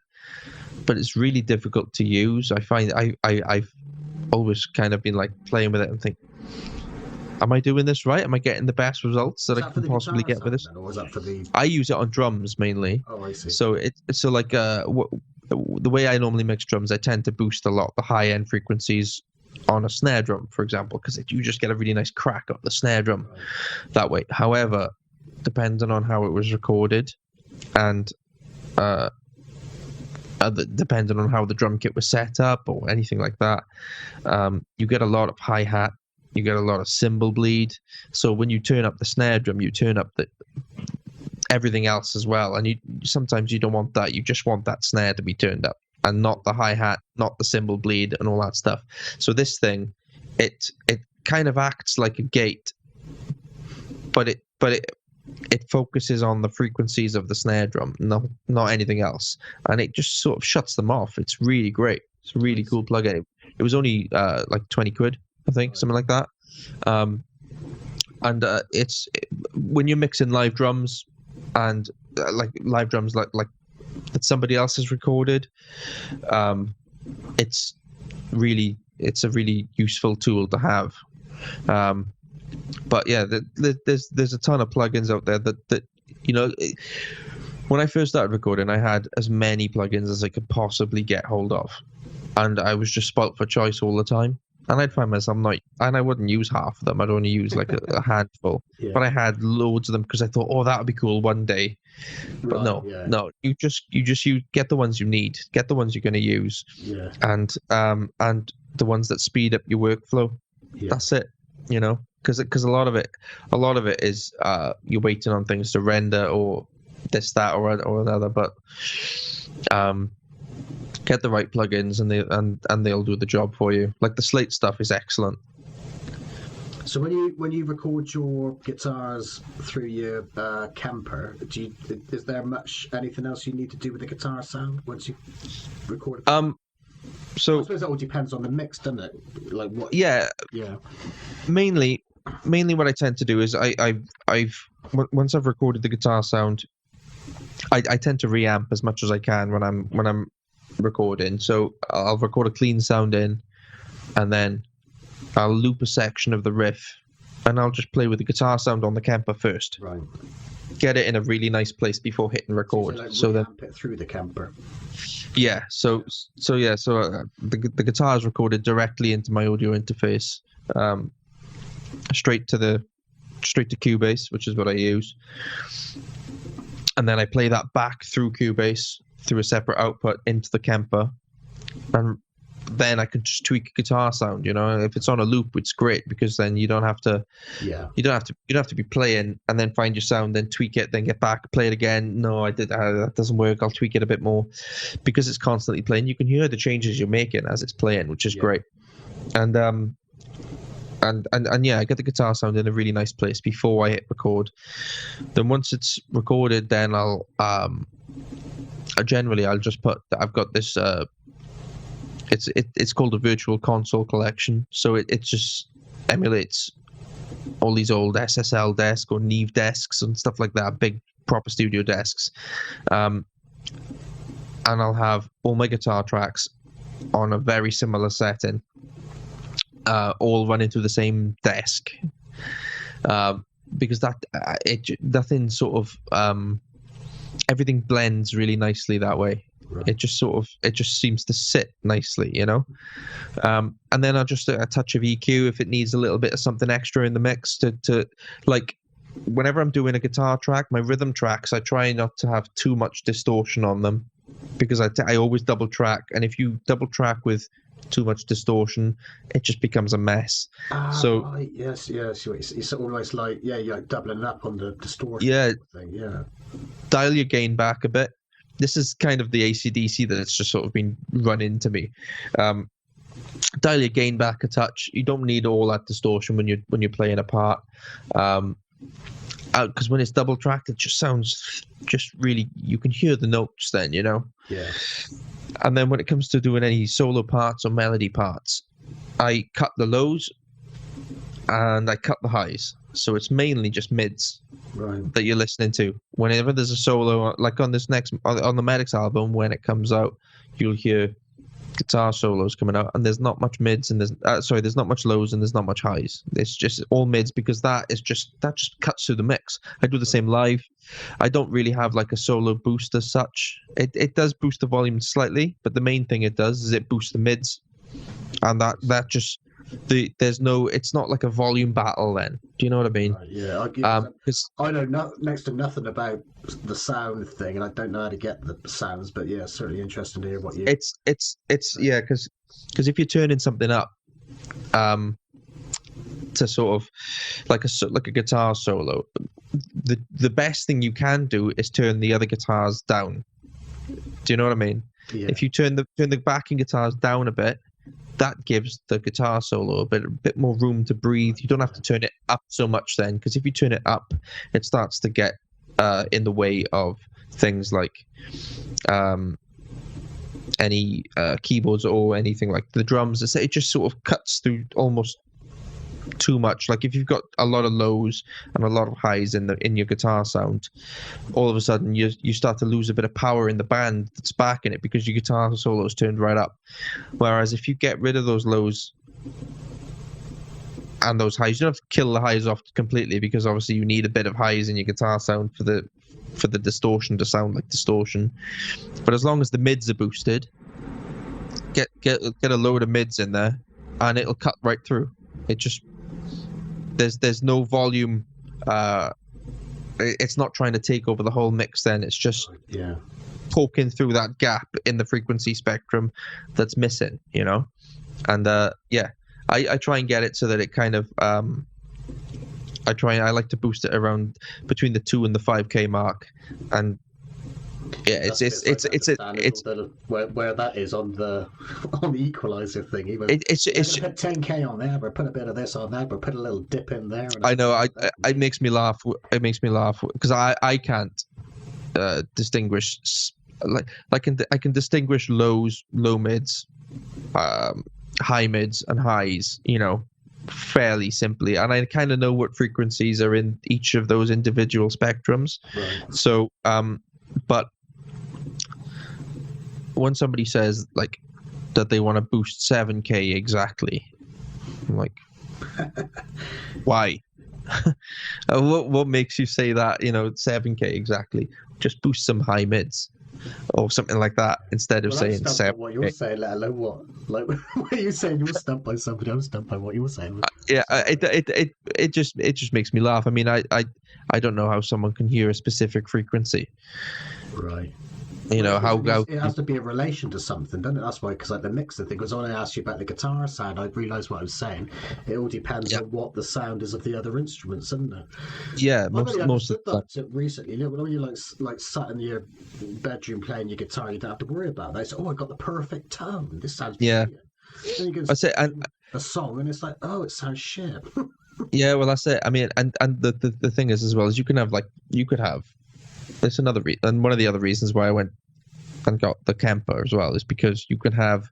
but it's really difficult to use. I find I've always kind of been like playing with it and think, am I doing this right? Am I getting the best results that I can possibly get with this? Or is that for the... I use it on drums mainly. Oh, I see. So the way I normally mix drums, I tend to boost a lot the high end frequencies on a snare drum, for example, because you just get a really nice crack of the snare drum that way. However, depending on how it was recorded and depending on how the drum kit was set up or anything like that, you get a lot of hi-hat, you get a lot of cymbal bleed. So when you turn up the snare drum, you turn up everything else as well, and sometimes you don't want that. You just want that snare to be turned up and not the hi-hat, not the cymbal bleed and all that stuff. So this thing, it kind of acts like a gate, but it focuses on the frequencies of the snare drum, not anything else, and it just sort of shuts them off. It's really great. It's a really cool plugin. It was only like 20 quid, I think, something like that. And it's when you're mixing live drums and like that somebody else has recorded, it's a really useful tool to have. But yeah, there's a ton of plugins out there that when I first started recording, I had as many plugins as I could possibly get hold of, and I was just spoilt for choice all the time. And I'd find myself and I wouldn't use half of them. I'd only use like a handful. Yeah. But I had loads of them because I thought, oh, that would be cool one day. But no, you just get the ones you need, get the ones you're going to use, and the ones that speed up your workflow. Yeah. That's it, because a lot of it is you're waiting on things to render or this, that, or another. But get the right plugins and they'll do the job for you. Like the Slate stuff is excellent. So when you record your guitars through your Kemper, is there anything else you need to do with the guitar sound once you record it? So I suppose that all depends on the mix, doesn't it? Like what? Yeah. Mainly, mainly what I tend to do is once I've recorded the guitar sound, I tend to reamp as much as I can when I'm recording. So I'll record a clean sound in, and then I'll loop a section of the riff, and I'll just play with the guitar sound on the Kemper first. Right. Get it in a really nice place before hitting record. So then it through the Kemper. Yeah. So the guitar is recorded directly into my audio interface, straight to Cubase, which is what I use, and then I play that back through Cubase through a separate output into the Kemper, and then I can just tweak a guitar sound. If it's on a loop, it's great because then you don't have to. Yeah. You don't have to be playing and then find your sound, then tweak it, then get back, play it again. No, that doesn't work. I'll tweak it a bit more because it's constantly playing. You can hear the changes you're making as it's playing, which is great. And yeah, I get the guitar sound in a really nice place before I hit record. Then once it's recorded, then I'll just put. I've got this. It's called a virtual console collection, so it just emulates all these old SSL desks or Neve desks and stuff like that, big proper studio desks, and I'll have all my guitar tracks on a very similar setting, all running through the same desk, because that thing sort of everything blends really nicely that way. Right. It just seems to sit nicely, and then I'll just a touch of EQ if it needs a little bit of something extra in the mix to like whenever I'm doing a guitar track, my rhythm tracks, I try not to have too much distortion on them because I always double track, and if you double track with too much distortion, it just becomes a mess. Right. Yes. It's almost like you're like doubling up on the distortion. Yeah. Thing. Yeah. Dial your gain back a bit. This is kind of the AC/DC that it's just sort of been run into me. Dial your gain back a touch. You don't need all that distortion when you're playing a part, because when it's double tracked, it just sounds really. You can hear the notes then, Yeah. And then when it comes to doing any solo parts or melody parts, I cut the lows and I cut the highs. So it's mainly just mids. Right. That you're listening to. Whenever there's a solo, like on the Medics album, when it comes out, you'll hear guitar solos coming out, and there's not much mids and there's not much lows and there's not much highs. It's just all mids because that just cuts through the mix. I do the same live. I don't really have like a solo boost as such. It does boost the volume slightly, but the main thing it does is it boosts the mids, and that just. It's not like a volume battle then. Do you know what I mean? Right, yeah, I know next to nothing about the sound thing, and I don't know how to get the sounds, but yeah, it's certainly interesting to hear what you. It's yeah, because if you're turning something up, to sort of like a guitar solo, the best thing you can do is turn the other guitars down. Do you know what I mean? Yeah. If you turn the backing guitars down a bit, that gives the guitar solo a bit more room to breathe. You don't have to turn it up so much then, because if you turn it up, it starts to get in the way of things like any keyboards or anything like the drums. It just sort of cuts through almost too much. Like if you've got a lot of lows and a lot of highs in your guitar sound, all of a sudden you start to lose a bit of power in the band that's backing it because your guitar solo is turned right up. Whereas if you get rid of those lows and those highs, you don't have to kill the highs off completely, because obviously you need a bit of highs in your guitar sound for the distortion to sound like distortion. But as long as the mids are boosted, get a load of mids in there and it'll cut right through. It just there's no volume. It's not trying to take over the whole mix then. It's just poking through that gap in the frequency spectrum that's missing, and I try and get it so that it kind of I like to boost it around between the 2 and the 5K mark, and it's where that is on the equalizer thing. Even it's put 10K on there, but put a bit of this on there, but put a little dip in there. I know. It makes me laugh. It makes me laugh because I can't distinguish. I can distinguish lows, low mids, high mids, and highs. fairly simply, and I kind of know what frequencies are in each of those individual spectrums. Right. So, but when somebody says like that they want to boost 7K exactly, I'm like, why? What makes you say that? 7K exactly. Just boost some high mids or something like that instead of I'm saying stumped 7K. by what you're saying, let alone what. Like, what are you saying? You were stumped by somebody. I'm stumped by what you were saying. Yeah, it just makes me laugh. I mean, I don't know how someone can hear a specific frequency. Right. How it has to be in relation to something, doesn't it? That's why, because like the mixer thing, because when I asked you about the guitar sound, I realised what I was saying. It all depends on what the sound is of the other instruments, doesn't it? Yeah, I've only most of understood the that recently. When you're like sat in your bedroom playing your guitar, you don't have to worry about that. It's, I got the perfect tone. This sounds brilliant. Then you get I say, and a song, and it's like, oh, it sounds shit. yeah, well, that's it. I mean, and the thing is as well is you could have. There's another and one of the other reasons why I went and got the Kemper as well is because you can have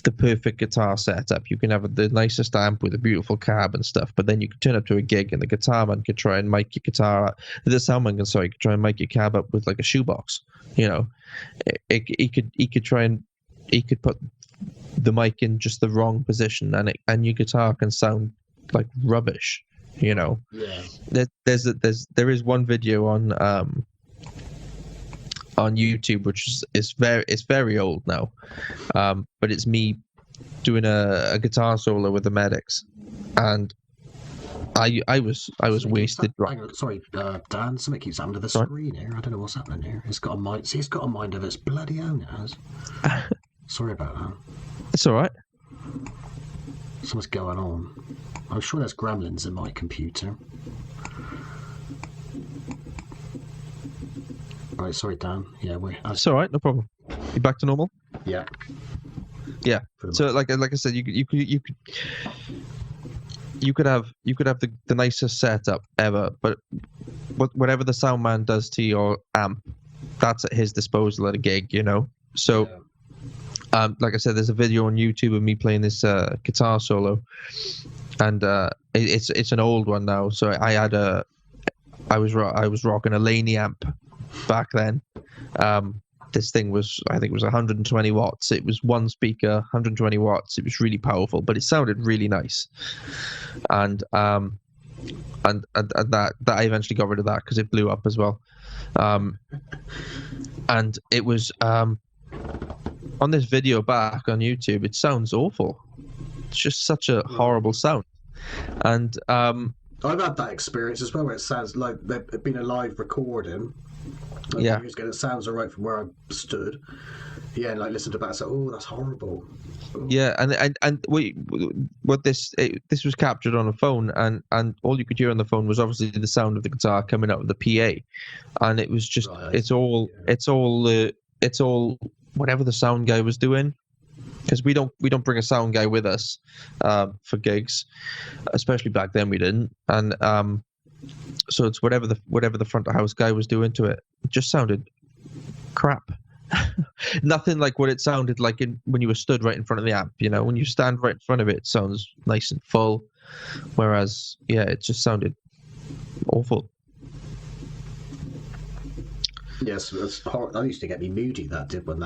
the perfect guitar setup. You can have the nicest amp with a beautiful cab and stuff, but then you can turn up to a gig and the guitar man could try and mic your guitar. The sound man could try and mic your cab up with like a shoebox. He could put the mic in just the wrong position, and your guitar can sound like rubbish. Yeah. There is one video on YouTube which is very old now, but it's me doing a guitar solo with the Medics, and I was wasted. Sorry, Dan. Something keeps happening to the screen here. I don't know what's happening here. It's got a mind. See, it's got a mind of its bloody own. It has. Sorry about that. It's all right. Something's going on. I'm sure there's gremlins in my computer. Right, sorry, Dan. Yeah, it's all right, no problem. You back to normal? Yeah. Yeah. So, like I said, you could have the nicest setup ever, but whatever the sound man does to your amp, that's at his disposal at a gig, So, like I said, there's a video on YouTube of me playing this guitar solo, and it's an old one now. So I was rocking a Laney amp back then. This thing was, I think it was 120 watts. It was one speaker, 120 watts. It was really powerful, but it sounded really nice. And that I eventually got rid of that because it blew up as well. And it was on this video back on YouTube. It sounds awful. It's just such a horrible sound. And I've had that experience as well, where it sounds like there'd been a live recording. It sounds alright from where I stood. Yeah, and listen to that and say, "Oh, that's horrible." Oh. Yeah, and this was captured on a phone, and all you could hear on the phone was obviously the sound of the guitar coming out of the PA, and it was just it's all whatever the sound guy was doing, because we don't bring a sound guy with us for gigs, especially back then we didn't, and so it's whatever the front of house guy was doing to it. It just sounded crap. Nothing like what it sounded like when you were stood right in front of the amp. When you stand right in front of it, it sounds nice and full, whereas it just sounded awful. Yes, that used to get me moody. That did when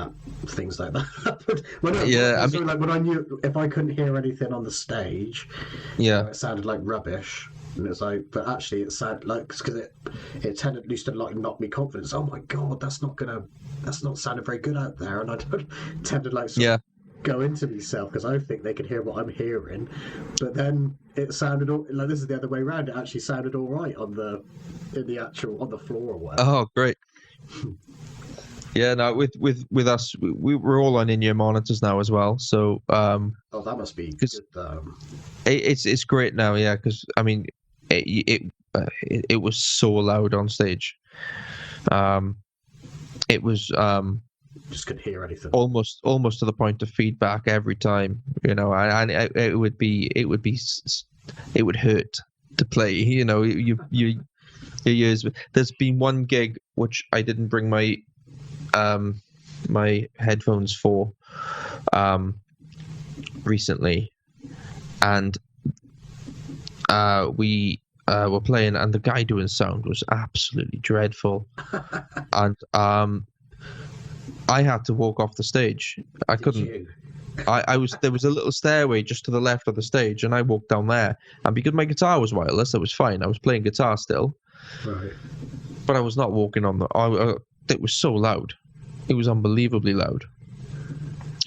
things like that happened. When I knew if I couldn't hear anything on the stage, it sounded like rubbish. And it's like, but actually, it sounded like because it tended at least to knock me confidence. Oh my god, that's not sounding very good out there, and I tended to go into myself because I think they can hear what I'm hearing, but then it sounded like this is the other way around. It actually sounded all right on the floor or whatever. Oh, great. Yeah, no, with us, we're all on in-ear monitors now as well. So that must be good. It's great now, yeah. Because I mean, it was so loud on stage. It was just couldn't hear anything. Almost to the point of feedback every time, and it would hurt to play. Your ears. There's been one gig which I didn't bring my headphones for recently, and we were playing, and the guy doing sound was absolutely dreadful, and I had to walk off the stage. I couldn't. There was a little stairway just to the left of the stage, and I walked down there. And because my guitar was wireless, it was fine. I was playing guitar still, Right. but I was not walking on the. It was so loud. It was unbelievably loud.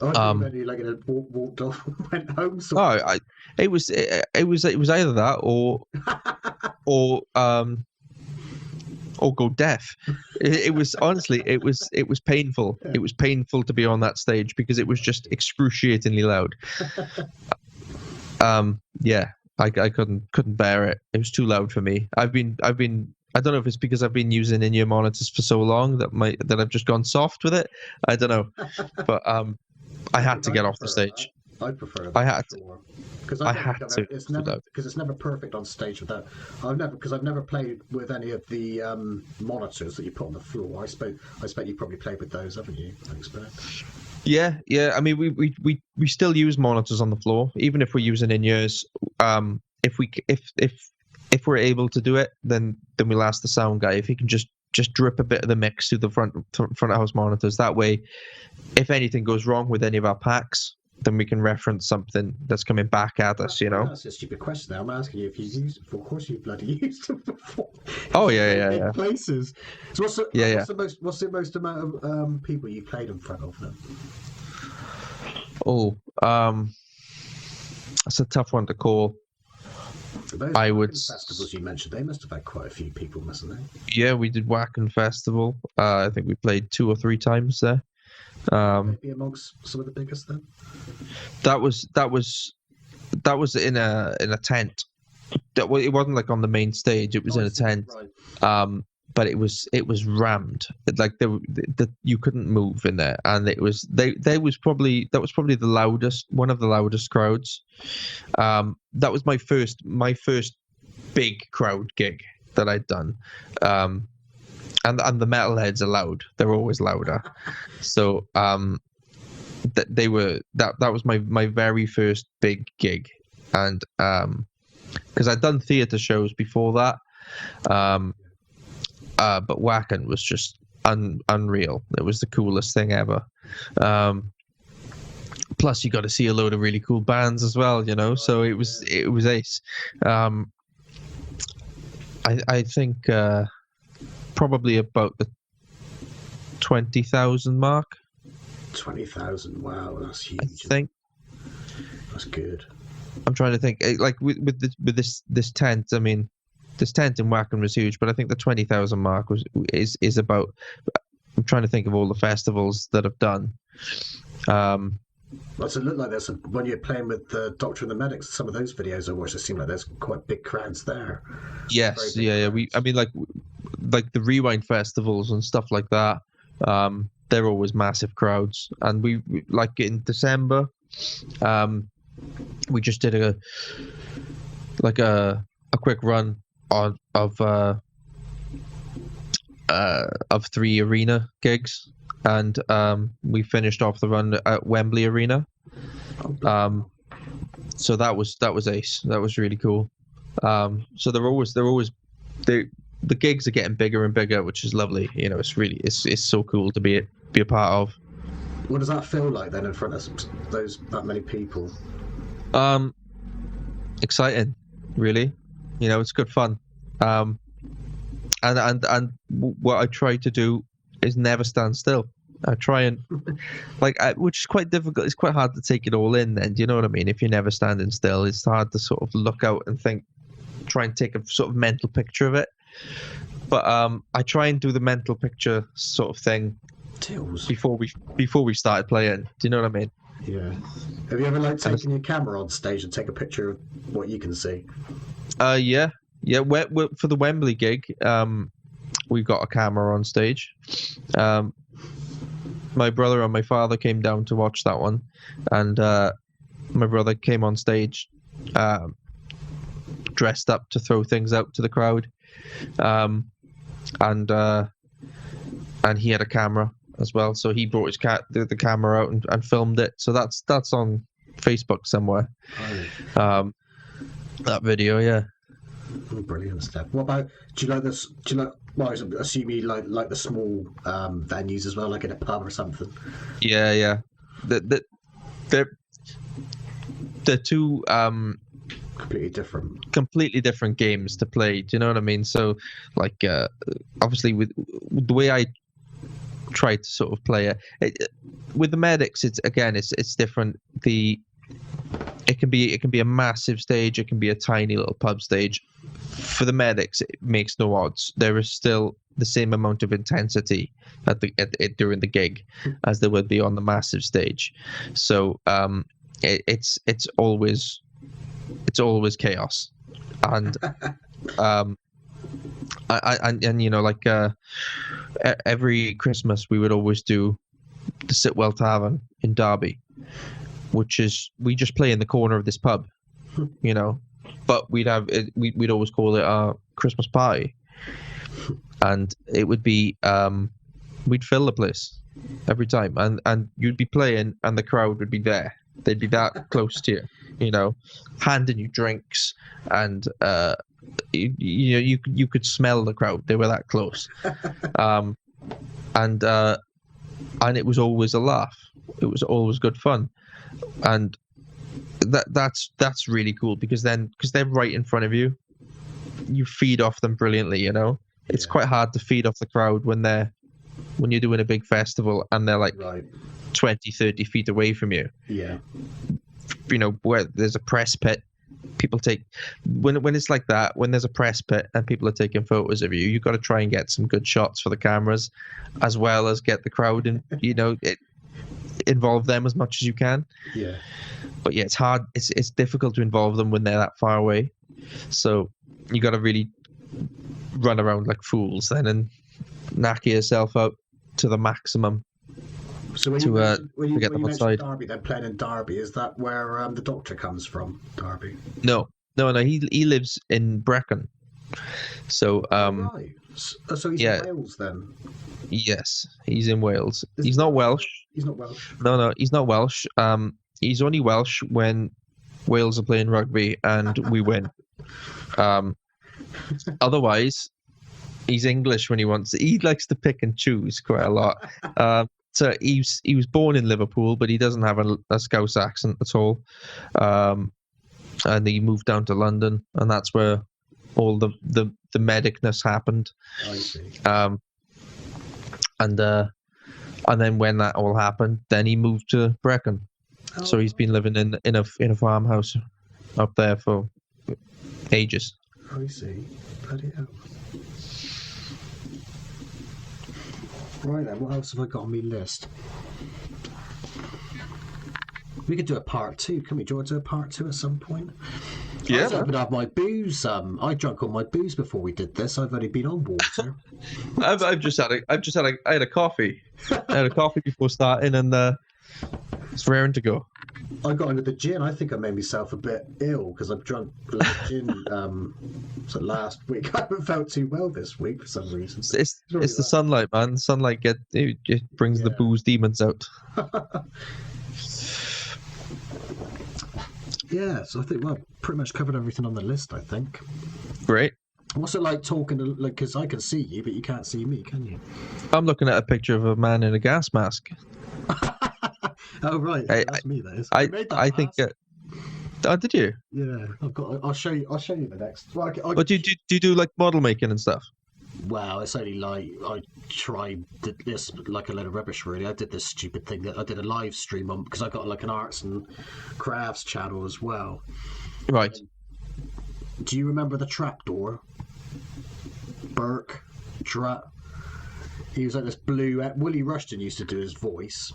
I think you like walked off and went home. It was either that or go deaf. It was honestly, it was painful. It was painful to be on that stage because it was just excruciatingly loud. Yeah, I couldn't bear it. It was too loud for me. I've been. I don't know if it's because I've been using in-ear monitors for so long that I've just gone soft with it. I don't know, but I had to get off the stage. I prefer that. I had to. Because it's never perfect on stage without. I've never played with any of the monitors that you put on the floor. I expect you probably played with those, haven't you? I expect. Yeah. I mean, we still use monitors on the floor, even if we're using in-ears. If we're able to do it, then we'll ask the sound guy if he can just drip a bit of the mix to the front of house monitors. That way, if anything goes wrong with any of our packs, then we can reference something that's coming back at us, you know. That's a stupid question. I'm asking you if you've used it before. Of course, you've bloody used it before. Oh yeah. Places. So what's the most amount of people you played in front of then? Oh, that's a tough one to call. Those festivals you mentioned, they must have had quite a few people, mustn't they? Yeah, we did Wacken Festival. I think we played 2 or 3 times there. Maybe amongst some of the biggest then. That was in a tent. It wasn't like on the main stage. It was in a tent. Right. But it was rammed. Like you couldn't move in there, and it was that was probably one of the loudest crowds. That was my first big crowd gig that I'd done. And the metalheads are loud. They're always louder. So that was my very first big gig, and because I'd done theatre shows before that. But Wacken was just unreal. It was the coolest thing ever. Plus, you got to see a load of really cool bands as well, you know. So it was ace. I think probably about the 20,000 mark. 20,000. Wow, that's huge. I think that's good. I'm trying to think. Like with this tent. I mean, this tent in Wacken was huge, but I think the 20,000 mark is about. I'm trying to think of all the festivals that I've done. Well, it looked like there's when you're playing with the Doctor and the Medics. Some of those videos I watched, it seemed like there's quite big crowds there. Yes, yeah. I mean, like the Rewind festivals and stuff like that. They're always massive crowds, and we like in December. We just did a quick run of 3 arena gigs, and we finished off the run at Wembley Arena. So that was ace. That was really cool. So the gigs are getting bigger and bigger, which is lovely. You know, it's so cool to be a part of. What does that feel like then in front of that many people? Exciting, really. You know, it's good fun. And what I try to do is never stand still. I try and which is quite difficult. It's quite hard to take it all in. Then, do you know what I mean? If you're never standing still, it's hard to sort of look out and try and take a sort of mental picture of it. But I try and do the mental picture sort of thing before we started playing. Do you know what I mean? Yeah. Have you ever taken your camera on stage and take a picture of what you can see? Yeah. For the Wembley gig, we got a camera on stage. My brother and my father came down to watch that one, and my brother came on stage, dressed up to throw things out to the crowd, and he had a camera as well, so he brought the camera out and filmed it. So that's on Facebook somewhere. That video, yeah. Brilliant stuff. What about? Do you like this? Do you like? Well, I assume you like the small venues as well, like in a pub or something. Yeah. They're they're two completely different games to play. Do you know what I mean? So, like, obviously, with the way I try to sort of play it with the medics, it's different. It can be a massive stage. It can be a tiny little pub stage. For the medics, it makes no odds. There is still the same amount of intensity during the gig as there would be on the massive stage. So it's always chaos, and and you know, like every Christmas we would always do the Sitwell Tavern in Derby, which is we just play in the corner of this pub, you know, but we'd always call it our Christmas party, and it would be we'd fill the place every time, and you'd be playing and the crowd would be there. They'd be that close to you, you know, handing you drinks, and you could smell the crowd. They were that close, and it was always a laugh. It was always good fun, and that's really cool because they're right in front of you. You feed off them brilliantly, you know. It's quite hard to feed off the crowd when you're doing a big festival and they're like 20, 30 feet away from you. Yeah. You know, where there's a press pit, people take when it's like that, when there's a press pit and people are taking photos of you, you've got to try and get some good shots for the cameras, as well as get the crowd and, you know, involve them as much as you can. Yeah. But yeah, it's hard. It's difficult to involve them when they're that far away. So you got to really run around like fools then and knock yourself out to the maximum. So when you get them outside. Derby, then playing in Derby, is that where the Doctor comes from? Derby? No. He lives in Brecon. So right. So he's in Wales then. Yes, he's in Wales. He's not Welsh. He's not Welsh. No, he's not Welsh. He's only Welsh when Wales are playing rugby and we win. Otherwise, he's English when he wants. He likes to pick and choose quite a lot. So he was born in Liverpool, but he doesn't have a Scouse accent at all. And he moved down to London, and that's where all the medicness happened. I see. And then when that all happened, then he moved to Brecon. Oh. So he's been living in a farmhouse up there for ages. I see. Bloody hell. Right then, what else have I got on my list? We could do a part 2, can we? Do you want to do a part 2 at some point? Yeah. I would have my booze. I drank all my booze before we did this. I've only been on water. I had a coffee. I had a coffee before starting, and it's raring to go. I got into the gin. I think I made myself a bit ill because I've drunk a lot of gin so last week. I haven't felt too well this week for some reason. It's the sunlight, man. The sunlight it brings the booze demons out. Yeah, so I think pretty much covered everything on the list, I think. Great. What's it like talking to, like, because I can see you, but you can't see me, can you? I'm looking at a picture of a man in a gas mask. Oh right, that's me. That is. I think. Oh, did you? Yeah, I'll show you. I'll show you the next. Well, but do you do like model making and stuff? Well, it's only like I tried this like a load of rubbish. Really, I did this stupid thing that I did a live stream on because I got like an arts and crafts channel as well. Right. Do you remember the trapdoor? Burke, he was like this blue. Willie Rushton used to do his voice.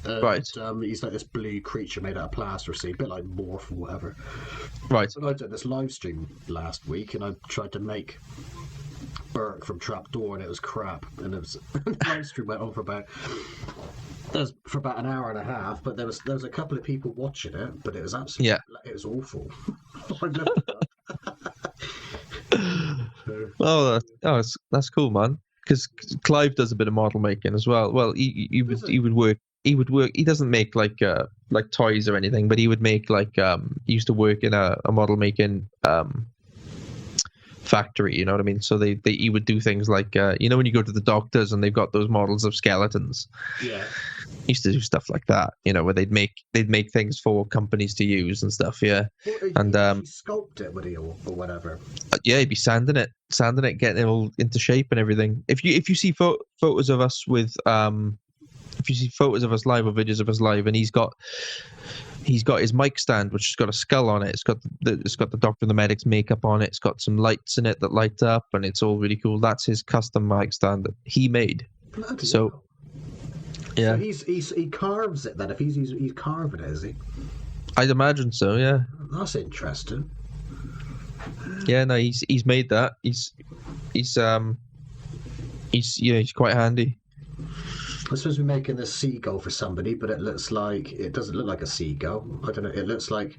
Right. He's like this blue creature made out of plasticine, a bit like Morph or whatever. Right. So I did this live stream last week, and I tried to make Burke from Trapdoor, and it was crap. And it was the live stream went on for about an hour and a half. But there was a couple of people watching it, but it was absolutely it was awful. I loved it. That's cool, man. Because Clive does a bit of model making as well. Well, he would work he would work. He doesn't make like toys or anything, but he would make like he used to work in a model making factory. You know what I mean? So he would do things like you know when you go to the doctors and they've got those models of skeletons. Yeah. He used to do stuff like that. You know, where they'd make things for companies to use and stuff. Yeah. And he sculpt it, would he, or whatever? Yeah, he'd be sanding it, getting it all into shape and everything. If you see photos of us with if you see photos of us live or videos of us live, and he's got his mic stand, which has got a skull on it. It's got the Doctor and the Medic's makeup on it. It's got some lights in it that light up, and it's all really cool. That's his custom mic stand that he made. Bloody so, hell. Yeah. So he carves it then. If he's carving it, is he? I'd imagine so. Yeah. That's interesting. Yeah. No, he's made that. He's quite handy. I'm supposed to be making this seagull for somebody, but it doesn't look like a seagull. I don't know. It looks like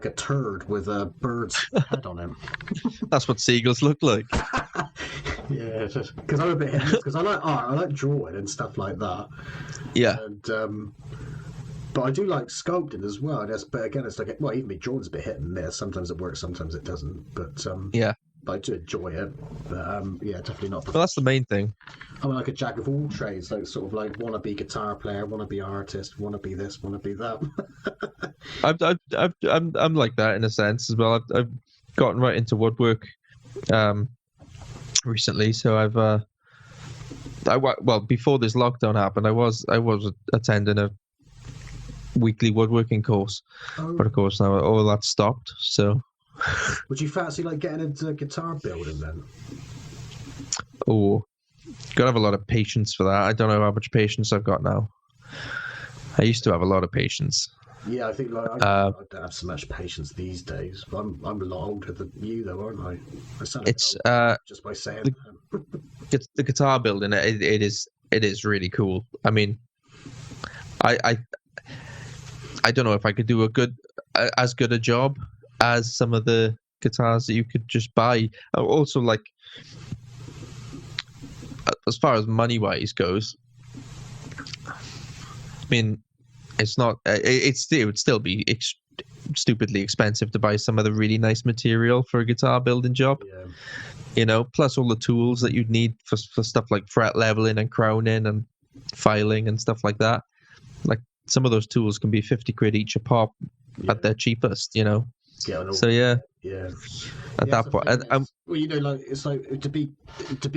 a turd with a bird's head on him. That's what seagulls look like. Yeah, because I'm a bit hit because I like art, I like drawing and stuff like that. Yeah. And but I do like sculpting as well. But again, it's like even my drawing's a bit hit and miss. Sometimes it works, sometimes it doesn't. But yeah. But I do enjoy it. But yeah, definitely not. Well, that's the main thing. I'm like a jack of all trades, like sort of like want to be guitar player, want to be artist, want to be this, want to be that. I'm like that in a sense as well. I've gotten right into woodwork recently, so well before this lockdown happened, I was attending a weekly woodworking course, but of course now all that stopped. So. Would you fancy like getting into guitar building then? Oh, gotta have a lot of patience for that. I don't know how much patience I've got now. I used to have a lot of patience. Yeah, I think like I don't have so much patience these days. I'm a lot older than you though, aren't I? I sound it's just by saying that. The guitar building it is really cool. I mean, I don't know if I could do as good a job as some of the guitars that you could just buy. Also, like, as far as money wise goes, I mean, it's not. It would still be stupidly expensive to buy some of the really nice material for a guitar building job. Yeah. You know, plus all the tools that you'd need for stuff like fret leveling and crowning and filing and stuff like that. Like some of those tools can be 50 quid each a pop at their cheapest. You know. So yeah. At that point, well, you know, like it's like to be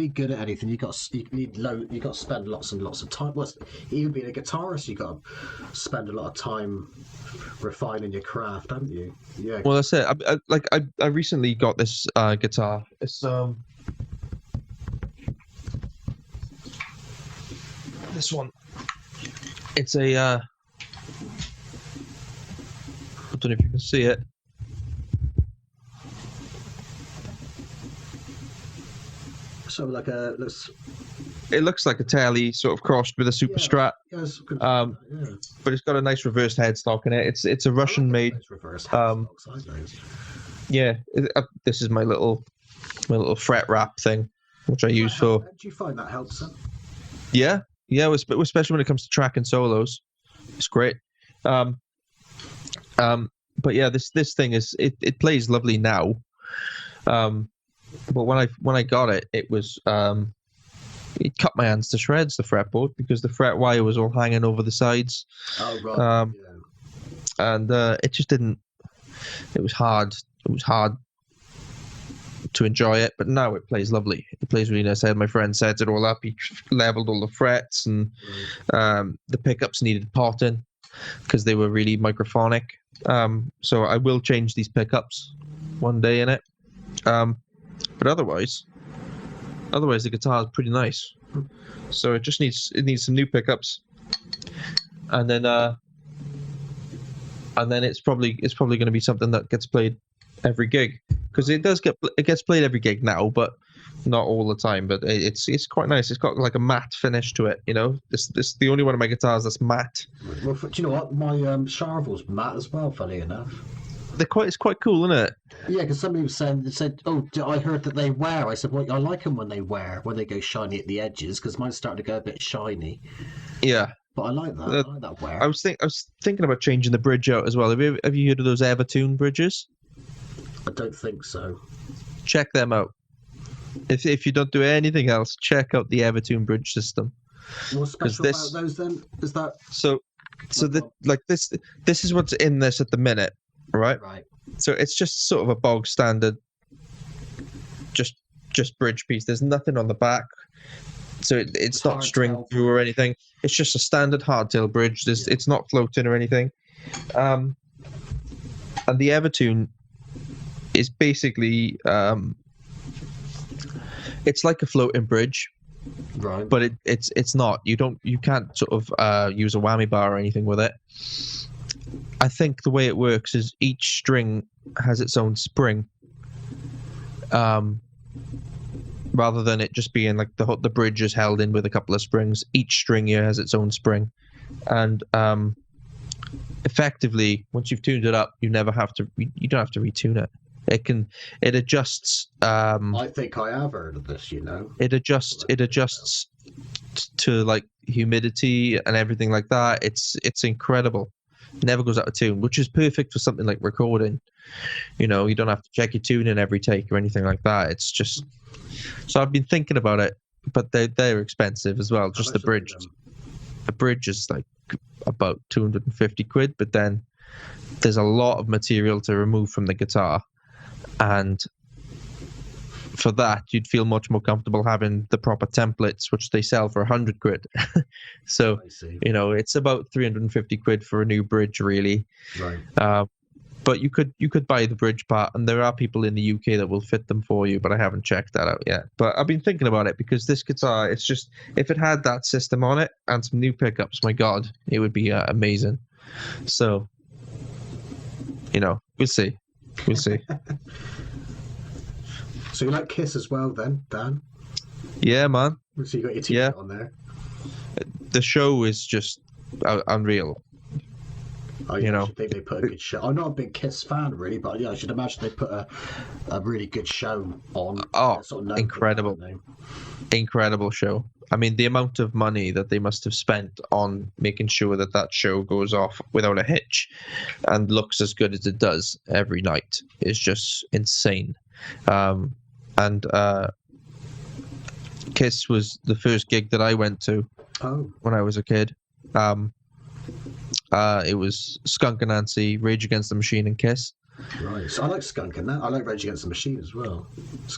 good at anything, you got to spend lots and lots of time. Well, even being a guitarist, you got to spend a lot of time refining your craft, haven't you? Yeah. Well, that's it. I recently got this guitar. It's this one. It's a I don't know if you can see it. So like it looks like a telly sort of crossed with a super strat. Yes, but it's got a nice reversed headstock in it. It's a Russian made. Nice reversed headstocks, yeah, this is my little fret wrap thing, which I use for. Do you find that helps? Yeah, especially when it comes to track and solos, it's great. But yeah, this thing it plays lovely now. But when I got it, it was it cut my hands to shreds, the fretboard, because the fret wire was all hanging over the sides. Oh right. And it just didn't. It was hard. It was hard to enjoy it, but now it plays lovely. It plays really nice. I had my friend set it all up. He leveled all the frets, and the pickups needed potting because they were really microphonic. So I will change these pickups one day in it. But otherwise the guitar is pretty nice. So it just needs some new pickups, and then it's probably going to be something that gets played every gig, because it gets played every gig now, but not all the time. But it's quite nice. It's got like a matte finish to it. You know, this the only one of my guitars that's matte. Well, do you know what? My Charvel's matte as well. Funny enough. It's quite cool, isn't it? Yeah, because somebody was saying, they said, "Oh, I heard that they wear." I said, "Well, I like them when they go shiny at the edges, because mine's starting to go a bit shiny." Yeah. But I like that. I like that wear. I was thinking about changing the bridge out as well. Have you heard of those Evertune bridges? I don't think so. Check them out. If you don't do anything else, check out the Evertune bridge system. What's special about those then? Is that this is what's in this at the minute, right? Right. So it's just sort of a bog standard, just bridge piece. There's nothing on the back, so it's not string through or anything. It's just a standard hardtail bridge. It's not floating or anything. And the Evertune is basically it's like a floating bridge, right? But it's not. You can't sort of use a whammy bar or anything with it. I think the way it works is each string has its own spring, rather than it just being like the bridge is held in with a couple of springs. Each string here has its own spring, and effectively, once you've tuned it up, you don't have to retune it. It adjusts. I think I have heard of this. It adjusts to like humidity and everything like that. It's incredible. Never goes out of tune, which is perfect for something like recording. You don't have to check your tuning every take or anything like that. It's just. So I've been thinking about it, but they're expensive as well. Just the bridge. The bridge is like about 250 quid, but then there's a lot of material to remove from the guitar, and for that you'd feel much more comfortable having the proper templates, which they sell for 100 quid. So it's about 350 quid for a new bridge, really. Right. But you could buy the bridge part, and there are people in the UK that will fit them for you, but I haven't checked that out yet. But I've been thinking about it because this guitar, it's just, if it had that system on it and some new pickups, my God, it would be amazing. So, we'll see. We'll see. So you like Kiss as well then, Dan? Yeah, man. So you got your t-shirt on there. The show is just unreal. I should think they put a good show. I'm not a big Kiss fan, really, but I should imagine they put a really good show on. Oh, incredible. Incredible show. I mean, the amount of money that they must have spent on making sure that show goes off without a hitch and looks as good as it does every night is just insane. And Kiss was the first gig that I went to when I was a kid. It was Skunk Anansie, Rage Against the Machine, and Kiss. Right. So I like Skunk and that. I like Rage Against the Machine as well.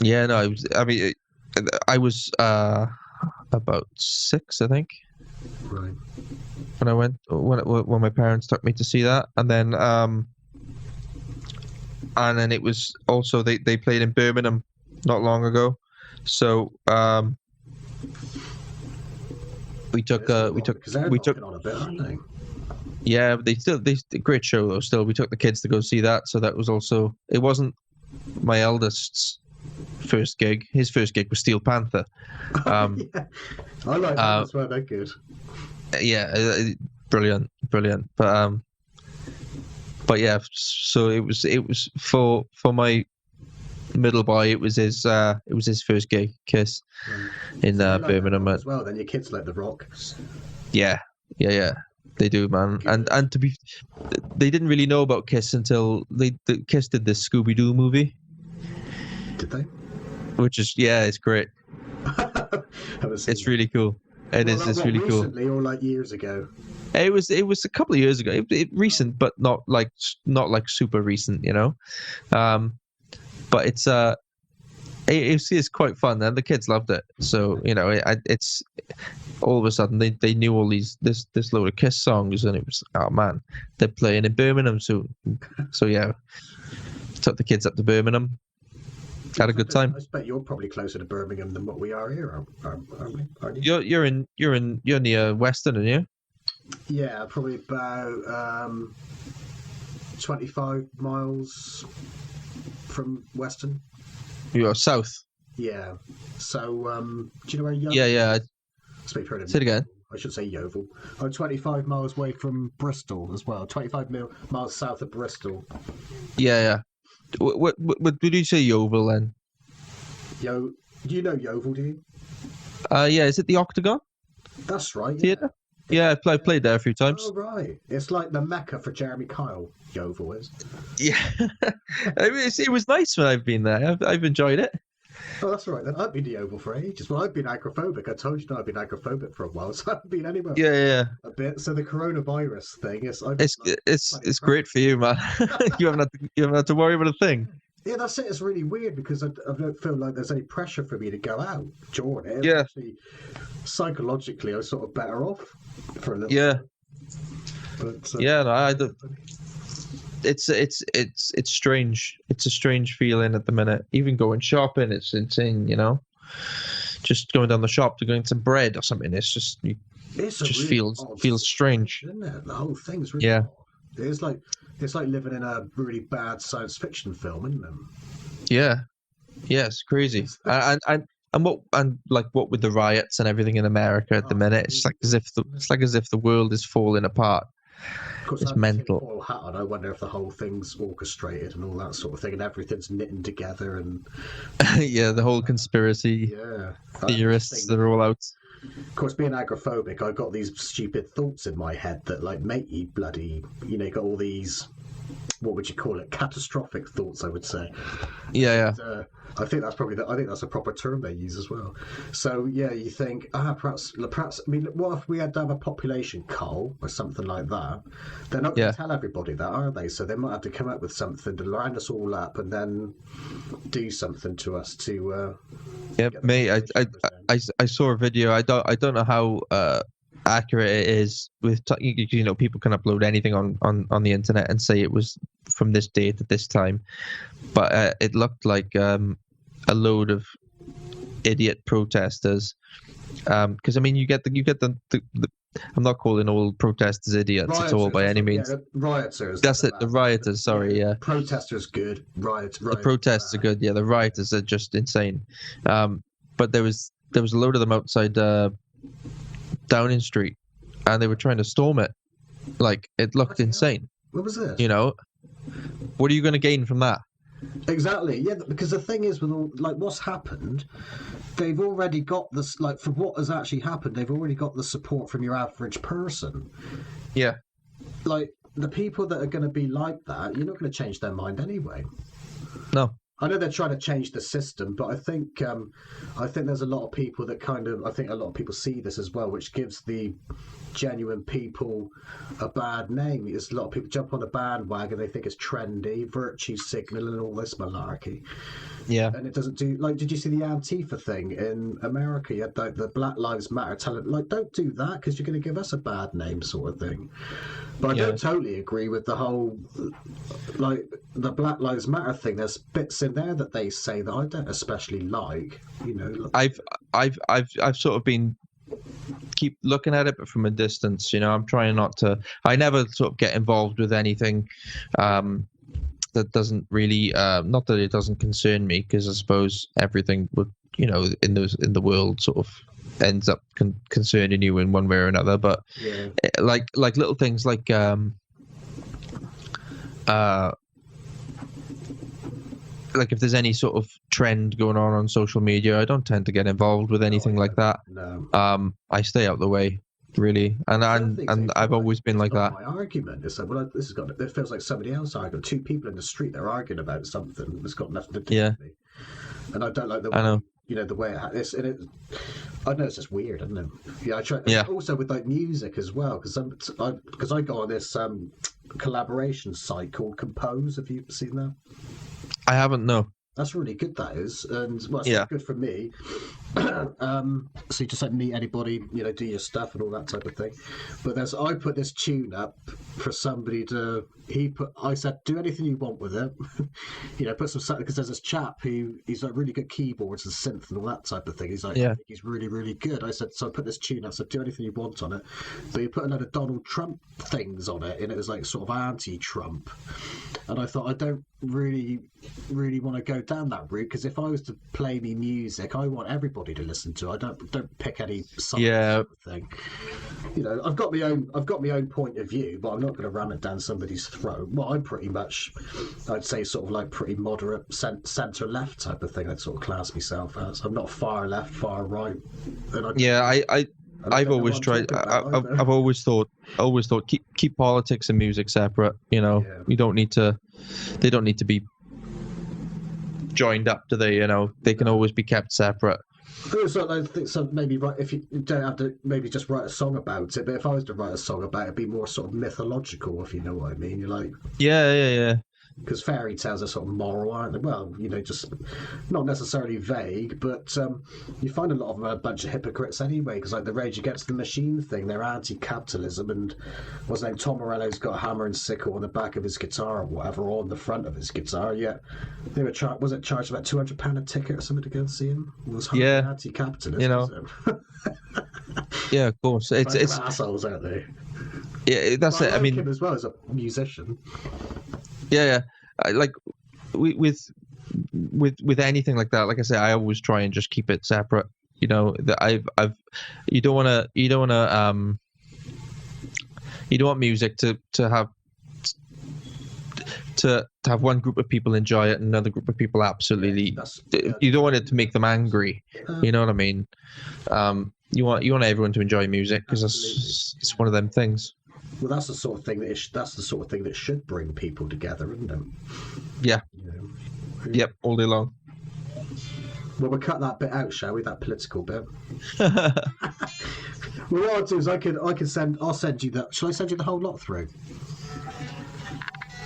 Yeah, no, I was about 6, I think. Right. When I went, when my parents took me to see that, and then it was also they played in Birmingham not long ago, so we took on a bit, aren't they? Yeah, they great show though. Still, we took the kids to go see that, so that was also, it wasn't my eldest's first gig. His first gig was Steel Panther. Yeah. I like that as well. They're good. Yeah, brilliant. But yeah, so it was for my middle boy. It was his first gig, Kiss, in Birmingham as well. Then your kids like the rock. Yeah. They do, man. And they didn't really know about Kiss until Kiss did this Scooby-Doo movie. Did they? Which is, it's great. It's really cool. It's really cool. Recently or like years ago? It was a couple of years ago. Recent, but not like super recent, But it's quite fun, and the kids loved it. So it's all of a sudden they knew all this load of Kiss songs, and it was, oh man, they're playing in Birmingham soon. So yeah, took the kids up to Birmingham, had a good time. I bet you're probably closer to Birmingham than what we are here, aren't we? Aren't you? You're near Weston, aren't you? Yeah, probably about 25 miles from Weston. You're south. Yeah. So, do you know where Yeovil? Yeah. Say it again. I should say Yeovil. I'm 25 miles away from Bristol as well. 25 miles south of Bristol. Yeah. What did you say, Yeovil then? Do you know Yeovil? Do you? Yeah. Is it the Octagon? That's right. Theatre. Yeah, I played there a few times. Oh right, it's like the Mecca for Jeremy Kyle. Yeovil is. Yeah, I mean, it was nice when I've been there. I've enjoyed it. Oh, that's all right then. I've been to Yeovil for ages. Well, I've been agoraphobic. I told you that I've been agoraphobic for a while, so I haven't been anywhere Yeah, yeah. a bit. So the coronavirus thing is, I've It's like, it's great for you, man. You haven't had to worry about a thing. yeah, that's it. It's really weird because I don't feel like there's any pressure for me to go out during it. Yeah. Actually, psychologically, I was sort of better off for a little. Yeah. Bit. But Yeah, no, it's strange. It's a strange feeling at the minute. Even going shopping, it's insane. Just going down the shop to going some bread or something. It's just it's just really feels strange. isn't it? The whole thing's really Yeah. odd. It's like living in a really bad science fiction film, isn't it? Yeah, yeah, it's crazy. And what with the riots and everything in America at the minute, it's like as if the world is falling apart. Of course, It's I have mental. tinfoil hat on. I wonder if the whole thing's orchestrated and all that sort of thing, and everything's knitting together. And Yeah, the whole conspiracy yeah, theorists, they're all out. Of course, being agoraphobic, I got these stupid thoughts in my head that like make you bloody. You got all these. What would you call it? Catastrophic thoughts, I would say. Yeah, And, I think that's probably I think that's a proper term they use as well. So yeah, you think perhaps. I mean, what if we had to have a population cull or something like that? They're not going Yeah. to tell everybody that, are they? So they might have to come up with something to round us all up and then do something to us to. yeah. get the Mate, population numbers down. I saw a video. I don't know how accurate it is. With people can upload anything on the internet and say it was from this date at this time, but it looked like a load of idiot protesters. Because I mean, you get the I'm not calling all protesters idiots at all by any means. Yeah, rioters. That's it. The rioters. Sorry, yeah. Protesters good. Rioters. The protests are good. Yeah, the rioters are just insane. But there was a load of them outside Downing Street, and they were trying to storm it. Like, it looked insane. What was this? What are you going to gain from that? Exactly. Yeah, because the thing is, with all what's happened, they've already got this. Like, for what has actually happened, they've already got the support from your average person. Yeah. Like, the people that are going to be like that, you're not going to change their mind anyway. No. I know they're trying to change the system, but I think there's a lot of people that I think a lot of people see this as well, which gives the genuine people a bad name. There's a lot of people jump on a bandwagon, they think it's trendy, virtue signaling, and all this malarkey. Yeah. And it doesn't do did you see the Antifa thing in America? You had the Black Lives Matter telling don't do that because you're going to give us a bad name, sort of thing. But I don't totally agree with the whole the Black Lives Matter thing. There's bits in there that they say that I don't especially like. I've sort of been keep looking at it, but from a distance. I'm trying not to. I never sort of get involved with anything that doesn't really. Not that it doesn't concern me, because I suppose everything would, in the world sort of ends up concerning you in one way or another. But like little things like if there's any sort of trend going on social media, I don't tend to get involved with anything like that. No. I stay out the way, really, and I've always been like that. My argument is that it feels like somebody else arguing. Two people in the street, they're arguing about something that's got nothing to do with me. And I don't like the way, I know. The way I know it's just weird, isn't it? Yeah, I try. Yeah. Also with music as well, because I go on this collaboration site called Compose. Have you seen that? I haven't, no. That's really good, that is, and it's good for me. So you just meet anybody, do your stuff and all that type of thing. But I put this tune up for somebody to. I said, do anything you want with it. Put some, because there's this chap he's like really good keyboards and synth and all that type of thing. He's like, I think he's really, really good. I said, so I put this tune up. I said, do anything you want on it. But you put a load of Donald Trump things on it, and it was like sort of anti-Trump. And I thought, I don't really, really want to go down that route, because if I was to play me music, I want everybody to listen to. I don't pick any side sort of thing. I've got my own point of view, but I'm not going to ram it down somebody's throat. Well, I'm pretty much, I'd say, sort of like pretty moderate centre left type of thing. I'd sort of class myself as. I'm not far left, far right. And I've always tried. I've always thought keep politics and music separate. You know, you don't need to. They don't need to be joined up, do they? You know, they can always be kept separate. I think so. Maybe if you don't have to, maybe just write a song about it. But if I was to write a song about it, it'd be more sort of mythological, if you know what I mean. You're like, yeah. Because fairy tales are sort of moral, aren't they? Well, you know, just not necessarily vague, but you find a lot of them are a bunch of hypocrites anyway. Because like the Rage Against the Machine thing, they're anti-capitalism, and what's his name? Tom Morello's got a hammer and sickle on the back of his guitar or whatever, or on the front of his guitar. Yet they were charged about £200 a ticket or something to go and see him? It was anti-capitalist, you know. Yeah, of course. It's assholes, aren't they? Yeah, that's it. I mean, him as well as a musician. Yeah. Like with anything like that, like I say, I always try and just keep it separate. You know, that you don't want music to have one group of people enjoy it and another group of people absolutely. You don't want it to make them angry. You know what I mean? You want everyone to enjoy music because it's one of them things. Well, that's the sort of thing that should bring people together, isn't it? Yeah. You know? Yep, all day long. Well, we'll cut that bit out, shall we? That political bit. Well, what I'll do is I'll send you that. Shall I send you the whole lot through?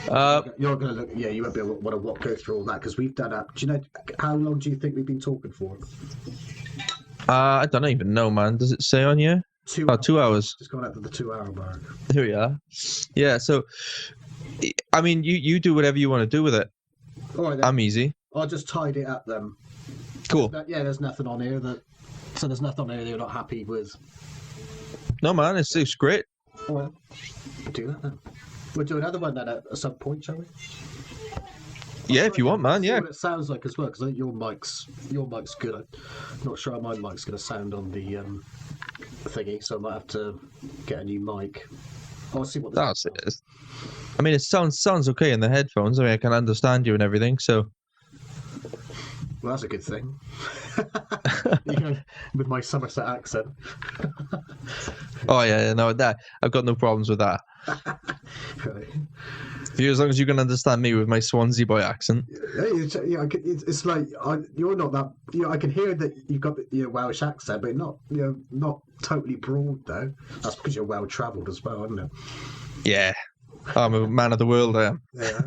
You're gonna look. Yeah, you won't be able to go through all that because we've done up. Do you know how long do you think we've been talking for? I don't even know, man. Does it say on here? 2 hours. 2 hours. Just gone up to the 2 hour mark. Here we are. Yeah, so I mean, you do whatever you want to do with it. All right, then. I'm easy. I'll just tidy it up then. Cool. There's nothing on here that you're not happy with. No, man, it's great. All right, we'll do that then. We'll do another one then at some point, shall we? Yeah, if you want, man. Yeah. What it sounds like as well, because I think your mic's good. I'm not sure how my mic's going to sound on the thingy, so I might have to get a new mic. I'll see what. That's it. I mean, it sounds okay in the headphones. I mean, I can understand you and everything. So. Well, that's a good thing. You know, with my Somerset accent. Oh yeah, no, that I've got no problems with that. Right. As long as you can understand me with my Swansea boy accent. Yeah, it's like you're not that. You know, I can hear that you've got your Welsh accent, but not totally broad though. That's because you're well travelled as well, isn't it? Yeah, I'm a man of the world. I am. Yeah.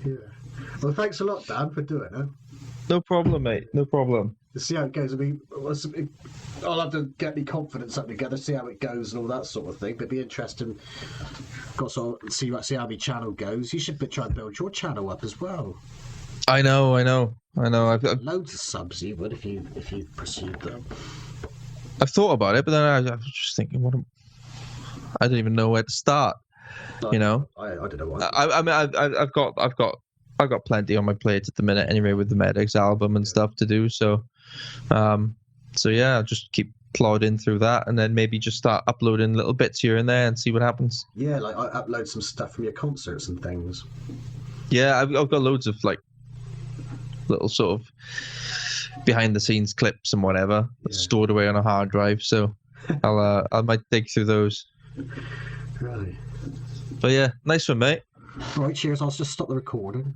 Yeah. Well, thanks a lot, Dan, for doing it. No problem, mate. No problem. Let's see how it goes. I mean, I'll have to get my confidence up together, see how it goes and all that sort of thing. But it'd be interesting. Got to see how my channel goes. You should try and build your channel up as well. I know. I've loads of subs you would if you pursued them. I've thought about it, but then I was just thinking, I don't even know where to start. You know, I don't know what. I mean, I've got plenty on my plate at the minute anyway with the Medics album and stuff to do. So yeah, I'll just keep plodding through that and then maybe just start uploading little bits here and there and see what happens. Yeah, like I upload some stuff from your concerts and things. Yeah, I've got loads of like little sort of behind the scenes clips and whatever stored away on a hard drive. So I might dig through those. Right. But yeah, nice one, mate. Right, cheers. I'll just stop the recording.